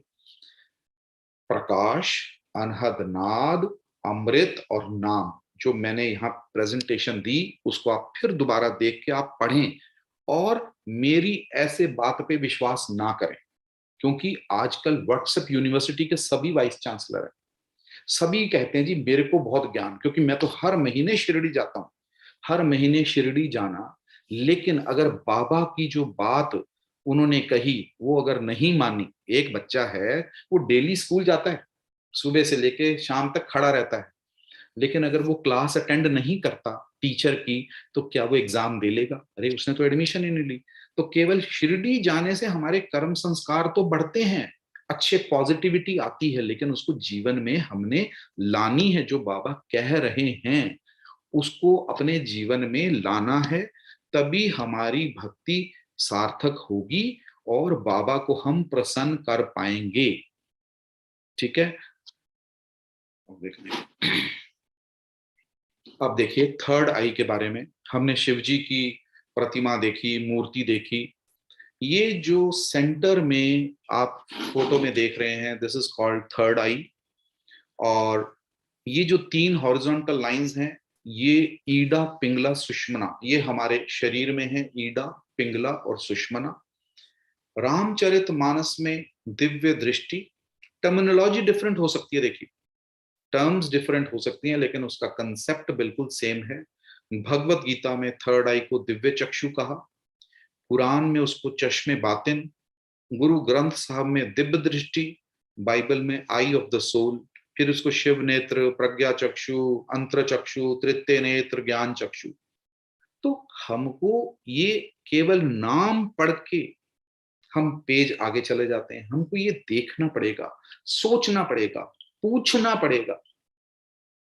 प्रकाश, अनहद नाद, अमृत और नाम, जो मैंने यहाँ प्रेजेंटेशन दी, उसको आप फिर दोबारा देख के आप पढ़ें। और मेरी ऐसे बात पे विश्वास ना करें, क्योंकि आजकल व्हाट्सएप यूनिवर्सिटी के सभी वाइस चांसलर हैं, सभी कहते हैं जी मेरे को बहुत ज्ञान, क्योंकि मैं तो हर महीने शिरडी जाता हूँ, हर महीने शिरडी जाना। लेकिन अगर बाबा की जो बात उन्होंने कही वो अगर नहीं मानी, एक बच्चा है वो डेली स्कूल जाता है, सुबह से लेके शाम तक खड़ा रहता है, लेकिन अगर वो क्लास अटेंड नहीं करता टीचर की, तो क्या वो एग्जाम दे लेगा? अरे उसने तो एडमिशन ही नहीं ली। तो केवल शिरडी जाने से हमारे कर्म संस्कार तो बढ़ते हैं, अच्छे पॉजिटिविटी आती है, लेकिन उसको जीवन में हमने लानी है। जो बाबा कह रहे हैं उसको अपने जीवन में लाना है, तभी हमारी भक्ति सार्थक होगी और बाबा को हम प्रसन्न कर पाएंगे। ठीक है, अब देखिए थर्ड आई के बारे में। हमने शिव जी की प्रतिमा देखी, मूर्ति देखी। ये जो सेंटर में आप फोटो में देख रहे हैं, दिस इज कॉल्ड थर्ड आई। और ये जो तीन हॉरिजॉन्टल लाइंस हैं, ये ईडा, पिंगला, सुषमना, ये हमारे शरीर में है, ईडा, पिंगला और सुषमना। रामचरितमानस में दिव्य दृष्टि, टर्मिनोलॉजी डिफरेंट हो सकती है, देखिए टर्म्स डिफरेंट हो सकती हैं, लेकिन उसका कंसेप्ट बिल्कुल सेम है। भगवत गीता में थर्ड आई को दिव्य चक्षु कहा, कुरान में उसको चश्मे बातिन, गुरु ग्रंथ साहब में दिव्य दृष्टि, बाइबल में आई ऑफ द सोल, फिर उसको शिव नेत्र, प्रज्ञा चक्षु, अंतर चक्षु, तृतीय नेत्र, ज्ञान चक्षु। तो हमको ये केवल नाम पढ़ के हम पेज आगे चले जाते हैं। हमको ये देखना पड़ेगा, सोचना पड़ेगा, पूछना पड़ेगा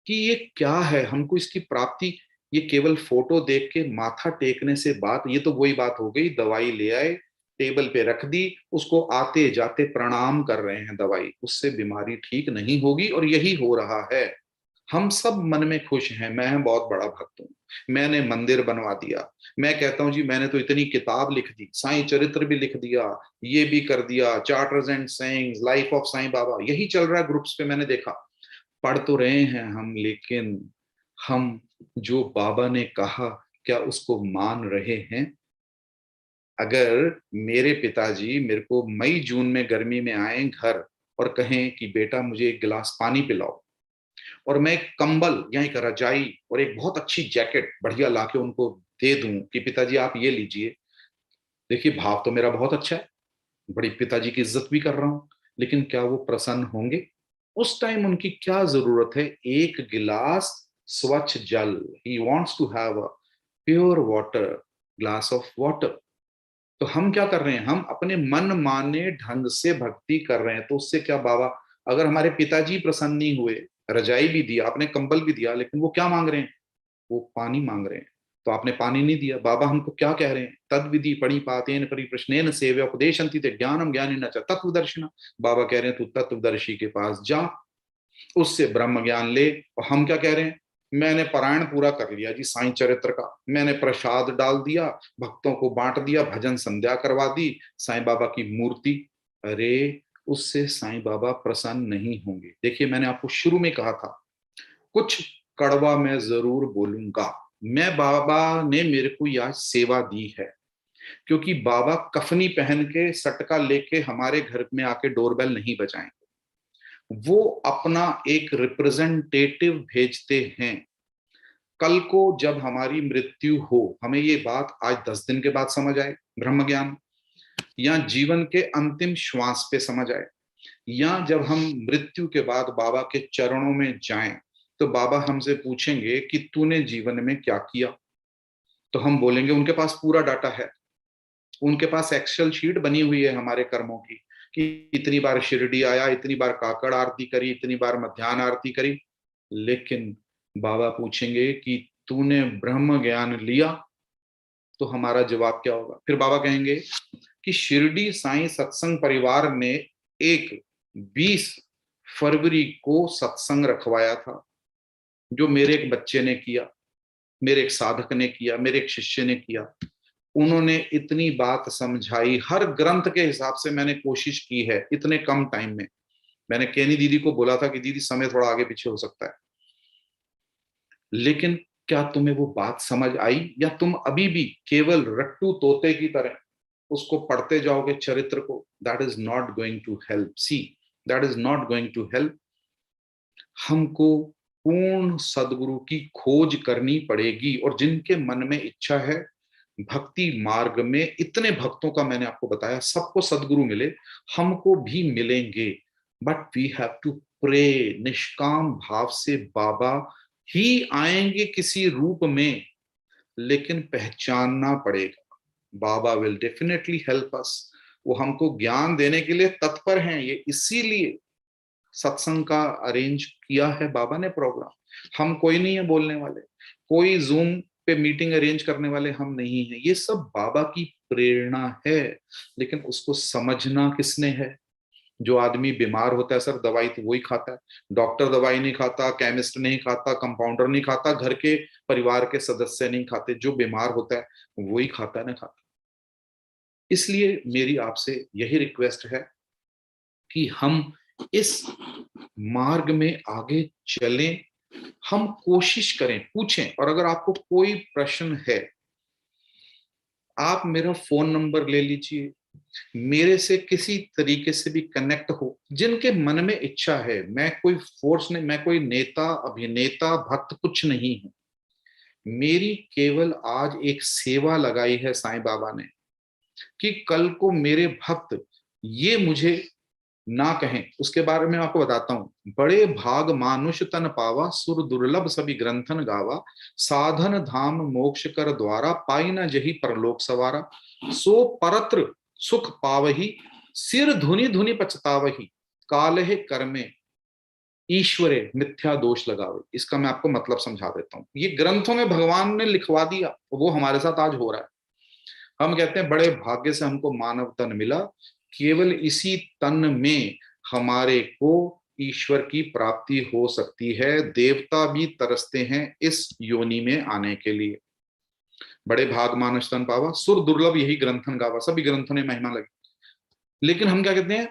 कि ये क्या है, हमको इसकी प्राप्ति। ये केवल फोटो देख के माथा टेकने से बात, ये तो वही बात हो गई, दवाई ले आए, टेबल पे रख दी, उसको आते जाते प्रणाम कर रहे हैं दवाई, उससे बीमारी ठीक नहीं होगी। और यही हो रहा है। हम सब मन में खुश हैं, मैं बहुत बड़ा भक्त हूँ, मैंने मंदिर बनवा दिया, मैं कहता हूँ जी मैंने तो इतनी किताब लिख दी, साईं चरित्र भी लिख दिया, ये भी कर दिया, charters and sayings, life of Sai Baba, यही चल रहा है ग्रुप्स पे, मैंने देखा। पढ़ तो रहे हैं हम, लेकिन हम जो बाबा ने कहा क्या उसको मान रहे हैं? अगर मेरे पिताजी मेरे को मई जून में गर्मी में आए घर और कहें कि बेटा मुझे एक गिलास पानी पिलाओ, और मैं एक कंबल या एक रजाई और एक बहुत अच्छी जैकेट बढ़िया लाके उनको दे दूं कि पिताजी आप ये लीजिए, देखिए भाव तो मेरा बहुत अच्छा है, बड़ी पिताजी की इज्जत भी कर रहा हूं, लेकिन क्या वो प्रसन्न होंगे? उस टाइम उनकी क्या जरूरत है? एक गिलास स्वच्छ जल, he wants to have a pure water, glass of water. तो हम क्या कर रहे हैं? हम अपने मन माने ढंग से भक्ति कर रहे हैं। तो उससे क्या बाबा, अगर हमारे पिताजी प्रसन्न नहीं हुए, रजाई भी दिया, आपने कंबल भी दिया, लेकिन वो क्या मांग रहे हैं? वो पानी मांग रहे हैं। तो आपने पानी नहीं दिया। बाबा हमको क्या कह रहे हैं? तद विधि पणिपातेन परिप्रश्नेन सेव्य उपदेशन्ति ते ज्ञानम ज्ञानिन च तत्वदर्शिना। बाबा कह रहे हैं तू तत्वदर्शी के पास जा, उससे ब्रह्म ज्ञान ले। और हम क्या कह रहे हैं? मैंने पारायण पूरा कर लिया जी साईं चरित्र का, मैंने प्रसाद डाल दिया, भक्तों को बांट दिया, भजन संध्या करवा दी, साईं बाबा की मूर्ति। अरे उससे साईं बाबा प्रसन्न नहीं होंगे। देखिए मैंने आपको शुरू में कहा था, कुछ कड़वा मैं जरूर बोलूंगा। मैं, बाबा ने मेरे को यह सेवा दी है, क्योंकि बाबा कफनी पहन के सटका लेके हमारे घर में आके डोरबेल नहीं बजाएंगे। वो अपना एक रिप्रेजेंटेटिव भेजते हैं। कल को जब हमारी मृत्यु हो, हमें ये बात आज 10 दिन के बाद समझ आए ब्रह्म ज्ञान, या जीवन के अंतिम श्वास पे समझ आए, या जब हम मृत्यु के बाद बाबा के चरणों में जाएं, तो बाबा हमसे पूछेंगे कि तूने जीवन में क्या किया। तो हम बोलेंगे, उनके पास पूरा डाटा है, उनके पास एक्सेल शीट बनी हुई है हमारे कर्मों की, कि इतनी बार शिरडी आया, इतनी बार काकड़ आरती करी, इतनी बार मध्यान्ह आरती करी। लेकिन बाबा पूछेंगे कि तूने ब्रह्म ज्ञान लिया? तो हमारा जवाब क्या होगा? फिर बाबा कहेंगे कि शिरडी साईं सत्संग परिवार ने एक 20 फरवरी को सत्संग रखवाया था, जो मेरे एक बच्चे ने किया, मेरे एक साधक ने किया, मेरे एक शिष्य ने किया। उन्होंने इतनी बात समझाई, हर ग्रंथ के हिसाब से मैंने कोशिश की है इतने कम टाइम में। मैंने केनी दीदी को बोला था कि दीदी समय थोड़ा आगे पीछे हो सकता है, लेकिन क्या तुम्हें वो बात समझ आई, या तुम अभी भी केवल रट्टू तोते की तरह उसको पढ़ते जाओगे चरित्र को? That is not going to help. See, that is not going to help. हमको पूर्ण सदगुरु की खोज करनी पड़ेगी। और जिनके मन में इच्छा है भक्ति मार्ग में, इतने भक्तों का मैंने आपको बताया, सबको सदगुरु मिले, हमको भी मिलेंगे। But we have to pray, निष्काम भाव से बाबा ही आएंगे किसी रूप में, लेकिन पहचानना पड़ेगा। बाबा विल डेफिनेटली हेल्प अस। वो हमको ज्ञान देने के लिए तत्पर हैं। ये इसीलिए सत्संग का अरेंज किया है बाबा ने प्रोग्राम। हम कोई नहीं है बोलने वाले, कोई जूम पे मीटिंग अरेंज करने वाले हम नहीं है। ये सब बाबा की प्रेरणा है। लेकिन उसको समझना किसने है? जो आदमी बीमार होता है, सर दवाई तो वही खाता है, डॉक्टर दवाई नहीं खाता, केमिस्ट नहीं खाता, कंपाउंडर नहीं खाता, घर के परिवार के सदस्य नहीं खाते, जो बीमार होता है वही खाता है ना खाता। इसलिए मेरी आपसे यही रिक्वेस्ट है कि हम इस मार्ग में आगे चलें, हम कोशिश करें, पूछें। और अगर आपको कोई प्रश्न है, आप मेरा फोन नंबर ले लीजिए, मेरे से किसी तरीके से भी कनेक्ट हो। जिनके मन में इच्छा है, मैं कोई फोर्स नहीं, मैं कोई नेता अभिनेता भक्त कुछ नहीं हूं। मेरी केवल आज एक सेवा लगाई है साईं बाबा ने, कि कल को मेरे भक्त ये मुझे ना कहें, उसके बारे में आपको बताता हूं। बड़े भाग मानुष तन पावा, सुर दुर्लभ सभी ग्रंथन गावा, साधन धाम मोक्ष कर द्वारा, पाई न जही परलोक सवारा, सो परत्र सुख पावही, सिर धुनि धुनि पछतावही, कालहे कर्मे ईश्वरे मिथ्या दोष लगावे। इसका मैं आपको मतलब समझा देता हूं। ये ग्रंथों में भगवान ने लिखवा दिया, वो हमारे साथ आज हो रहा है। हम कहते हैं बड़े भाग्य से हमको मानव तन मिला, केवल इसी तन में हमारे को ईश्वर की प्राप्ति हो सकती है। देवता भी तरसते हैं इस योनि में आने के लिए। बड़े भाग मानुष तन पावा, सुर दुर्लभ यही ग्रंथन गावा, सभी ग्रंथों ने महिमा लगी। लेकिन हम क्या कहते हैं,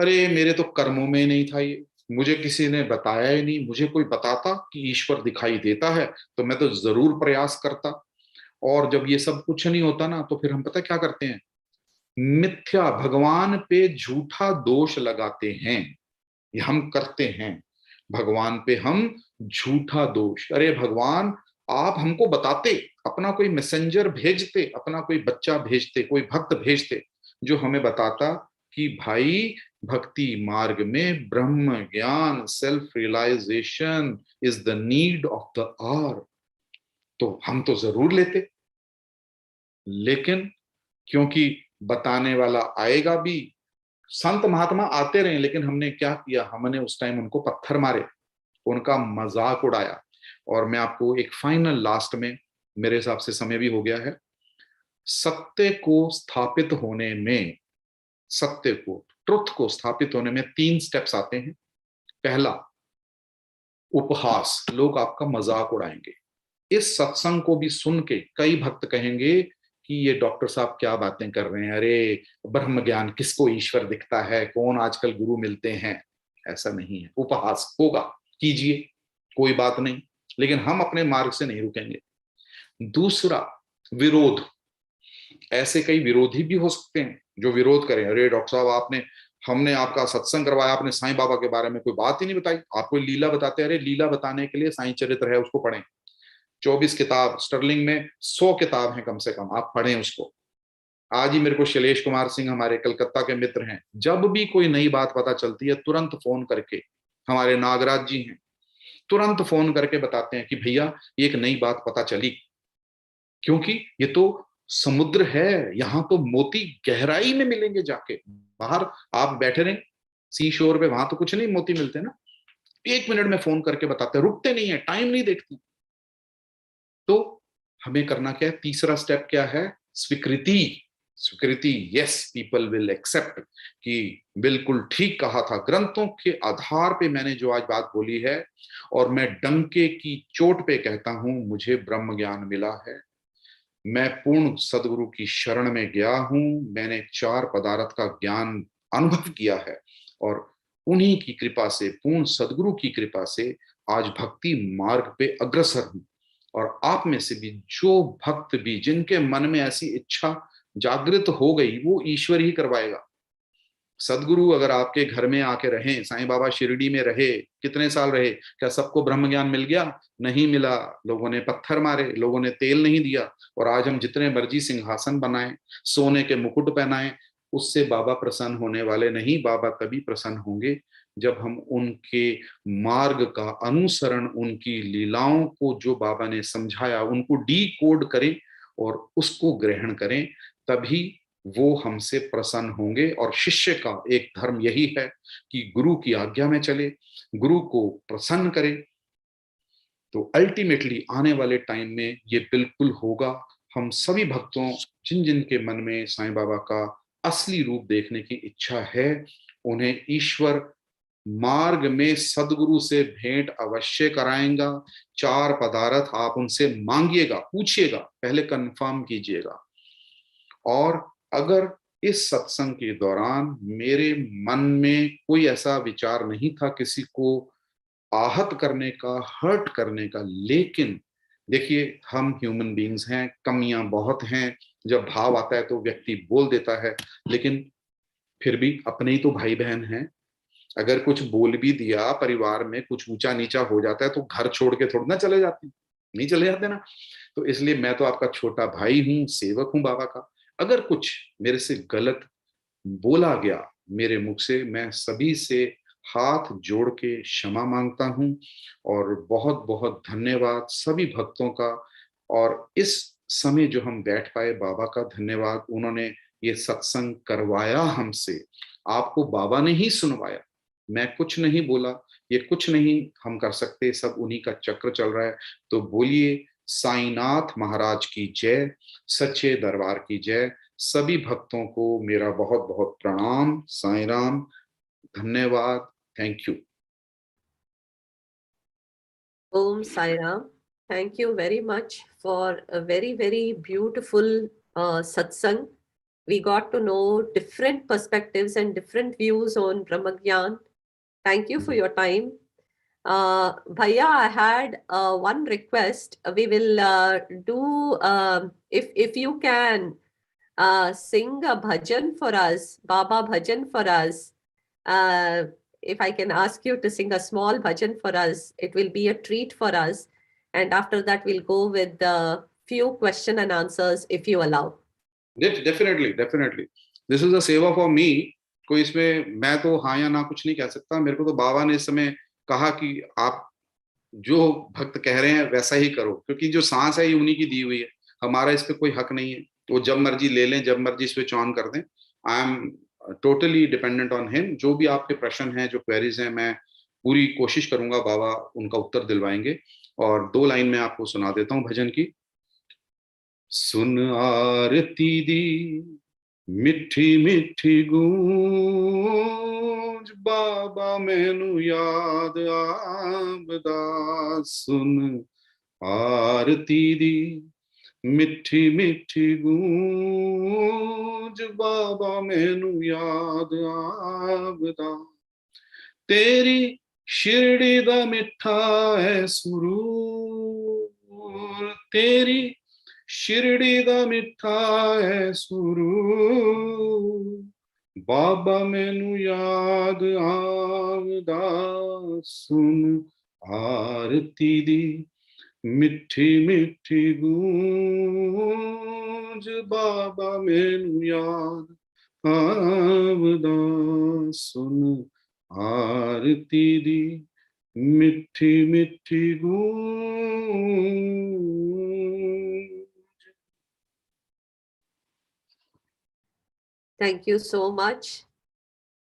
अरे मेरे तो कर्मों में नहीं था ये, मुझे किसी ने बताया ही नहीं, मुझे कोई बताता कि ईश्वर दिखाई देता है तो मैं तो जरूर प्रयास करता। और जब ये सब कुछ नहीं होता ना, तो फिर हम पता क्या करते हैं, मिथ्या भगवान पे झूठा दोष लगाते हैं। ये हम करते हैं, भगवान पे हम झूठा दोष, अरे भगवान आप हमको बताते, अपना कोई मैसेंजर भेजते, अपना कोई बच्चा भेजते, कोई भक्त भेजते जो हमें बताता कि भाई भक्ति मार्ग में ब्रह्म ज्ञान, self realisation is the need of the hour, तो हम तो जरूर लेते। लेकिन क्योंकि बताने वाला आएगा भी, संत महात्मा आते रहे, लेकिन हमने क्या किया, हमने उस टाइम उनको पत्थर मारे, उनका मजाक उड़ाया। और मैं आपको एक फाइनल लास्ट में, मेरे हिसाब से समय भी हो गया है, सत्य को स्थापित होने में, सत्य को, ट्रुथ को स्थापित होने में 3 स्टेप्स आते हैं। पहला, उपहास, लोग आपका मजाक उड़ाएंगे। इस सत्संग को भी सुन के कई भक्त कहेंगे कि ये डॉक्टर साहब क्या बातें कर रहे हैं, अरे ब्रह्म ज्ञान किसको ईश्वर दिखता है, कौन आजकल गुरु मिलते हैं। ऐसा नहीं है, उपहास होगा, कीजिए, कोई बात नहीं, लेकिन हम अपने मार्ग से नहीं रुकेंगे। दूसरा, विरोध। ऐसे कई विरोधी भी हो सकते हैं जो विरोध करें, अरे डॉक्टर साहब आपने, हमने आपका सत्संग करवाया, आपने साईं बाबा के बारे में कोई बात ही नहीं बताई, आपको लीला बताते, अरे लीला बताने के लिए साईं चरित्र है, उसको पढ़ें। 24 किताब, स्टर्लिंग में 100 किताब है कम से कम, आप पढ़ें उसको। आज ही मेरे को शैलेश कुमार सिंह, हमारे कलकत्ता के मित्र हैं, जब भी कोई नई बात पता चलती है तुरंत फोन करके, हमारे नागराज जी हैं, तुरंत फोन करके बताते हैं कि भैया एक नई बात पता चली। क्योंकि ये तो समुद्र है, यहां तो मोती गहराई में मिलेंगे जाके, बाहर आप बैठे रहें सी शोर पे, वहां तो कुछ नहीं मोती मिलते ना। 1 मिनट में फोन करके बताते हैं, रुकते नहीं है, टाइम नहीं देखते। तो हमें करना क्या है, तीसरा स्टेप क्या है, स्वीकृति। स्वीकृति, यस पीपल विल एक्सेप्ट कि बिल्कुल ठीक कहा था, ग्रंथों के आधार पे मैंने जो आज बात बोली है, और मैं डंके की चोट पे कहता हूं मुझे ब्रह्म ज्ञान मिला है, मैं पूर्ण सदगुरु की शरण में गया हूं, मैंने 4 पदार्थ का ज्ञान अनुभव किया है, और उन्हीं की कृपा से, पूर्ण सदगुरु की कृपा से आज भक्ति मार्ग पे अग्रसर हूं। और आप में से भी जो भक्त भी, जिनके मन में ऐसी इच्छा जागृत हो गई, वो ईश्वर ही करवाएगा। सदगुरु अगर आपके घर में आके रहे, साईं बाबा शिरडी में रहे, कितने साल रहे, क्या सबको ब्रह्म ज्ञान मिल गया? नहीं मिला, लोगों ने पत्थर मारे, लोगों ने तेल नहीं दिया। और आज हम जितने मर्जी सिंहासन बनाए, सोने के मुकुट पहनाएं, उससे बाबा प्रसन्न होने वाले नहीं। बाबा तभी प्रसन्न होंगे जब हम उनके मार्ग का अनुसरण, उनकी लीलाओं को जो बाबा ने समझाया उनको डी कोड करें और उसको ग्रहण करें, तभी वो हमसे प्रसन्न होंगे। और शिष्य का एक धर्म यही है कि गुरु की आज्ञा में चले, गुरु को प्रसन्न करे। तो अल्टीमेटली आने वाले टाइम में ये बिल्कुल होगा। हम सभी भक्तों, जिन जिन के मन में साईं बाबा का असली रूप देखने की इच्छा है, उन्हें ईश्वर मार्ग में सदगुरु से भेंट अवश्य कराएंगा। 4 पदार्थ आप उनसे मांगिएगा, पूछिएगा, पहले कंफर्म कीजिएगा। और अगर इस सत्संग के दौरान मेरे मन में कोई ऐसा विचार नहीं था किसी को आहत करने का, हर्ट करने का, लेकिन देखिए हम ह्यूमन बीइंग्स हैं, कमियां बहुत हैं, जब भाव आता है तो व्यक्ति बोल देता है, लेकिन फिर भी अपने ही तो भाई बहन हैं। अगर कुछ बोल भी दिया, परिवार में कुछ ऊंचा नीचा हो जाता है, तो घर छोड़ के थोड़ा ना चले जाते हैं, नहीं चले जाते ना। तो इसलिए मैं तो आपका छोटा भाई हूं, सेवक हूं बाबा का। अगर कुछ मेरे से गलत बोला गया मेरे मुख से मैं सभी से हाथ जोड़ के क्षमा मांगता हूं और बहुत बहुत धन्यवाद सभी भक्तों का। और इस समय जो हम बैठ पाए, बाबा का धन्यवाद, उन्होंने ये सत्संग करवाया हमसे। आपको बाबा ने ही सुनवाया, मैं कुछ नहीं बोला, ये कुछ नहीं हम कर सकते, सब उन्हीं का चक्र चल रहा है। तो बोलिए साईनाथ महाराज की जय, सच्चे दरबार की जय। सभी भक्तों को मेरा बहुत बहुत प्रणाम। साईं राम, धन्यवाद, thank you. Om Sai Ram. Thank you very much for a very, very beautiful satsang. We got to know different perspectives and different views on Brahmagyan. Thank you for your time. Bhaiya, I had one request. We will do, if you can sing a bhajan for us, Baba bhajan for us. Uh, if I can ask you to sing a small bhajan for us, it will be a treat for us. And after that, we'll go with the few question and answers, if you allow. Definitely definitely, this is a सेवा for me. कोई इसमें मैं तो हाँ या ना कुछ नहीं कह सकता। मेरे को तो बाबा ने इस समय कहा कि आप जो भक्त कह रहे हैं वैसा ही करो, क्योंकि जो सांस है ये उन्हीं की दी हुई है, हमारा इस पे कोई हक नहीं है। वो जब मर्जी ले लें, जब मर्जी स्विच ऑन कर दें। I am totally dependent on him. जो भी आपके प्रश्न हैं, जो क्वेरीज हैं, मैं पूरी कोशिश करूंगा, बाबा उनका उत्तर दिलवाएंगे। और 2 लाइन में आपको सुना देता हूँ भजन की। सुन आरती दी मिठी मिठी गूंज, बाबा मैनू याद आबदा। सुन आरती दी मिठी मिठी गूंज, बाबा मैनू याद आबदा। तेरी शिरडी दा मिठा है सुरूर, तेरी शिरडी दा मिठा है सुरूर, बाबा मैनू याद आवदा। सुन आरती दी मिठी मिठी गूंज, बाबा मैनू याद आवदा। सुन आरती दी मिठी मिठी गूंज। Thank you so much.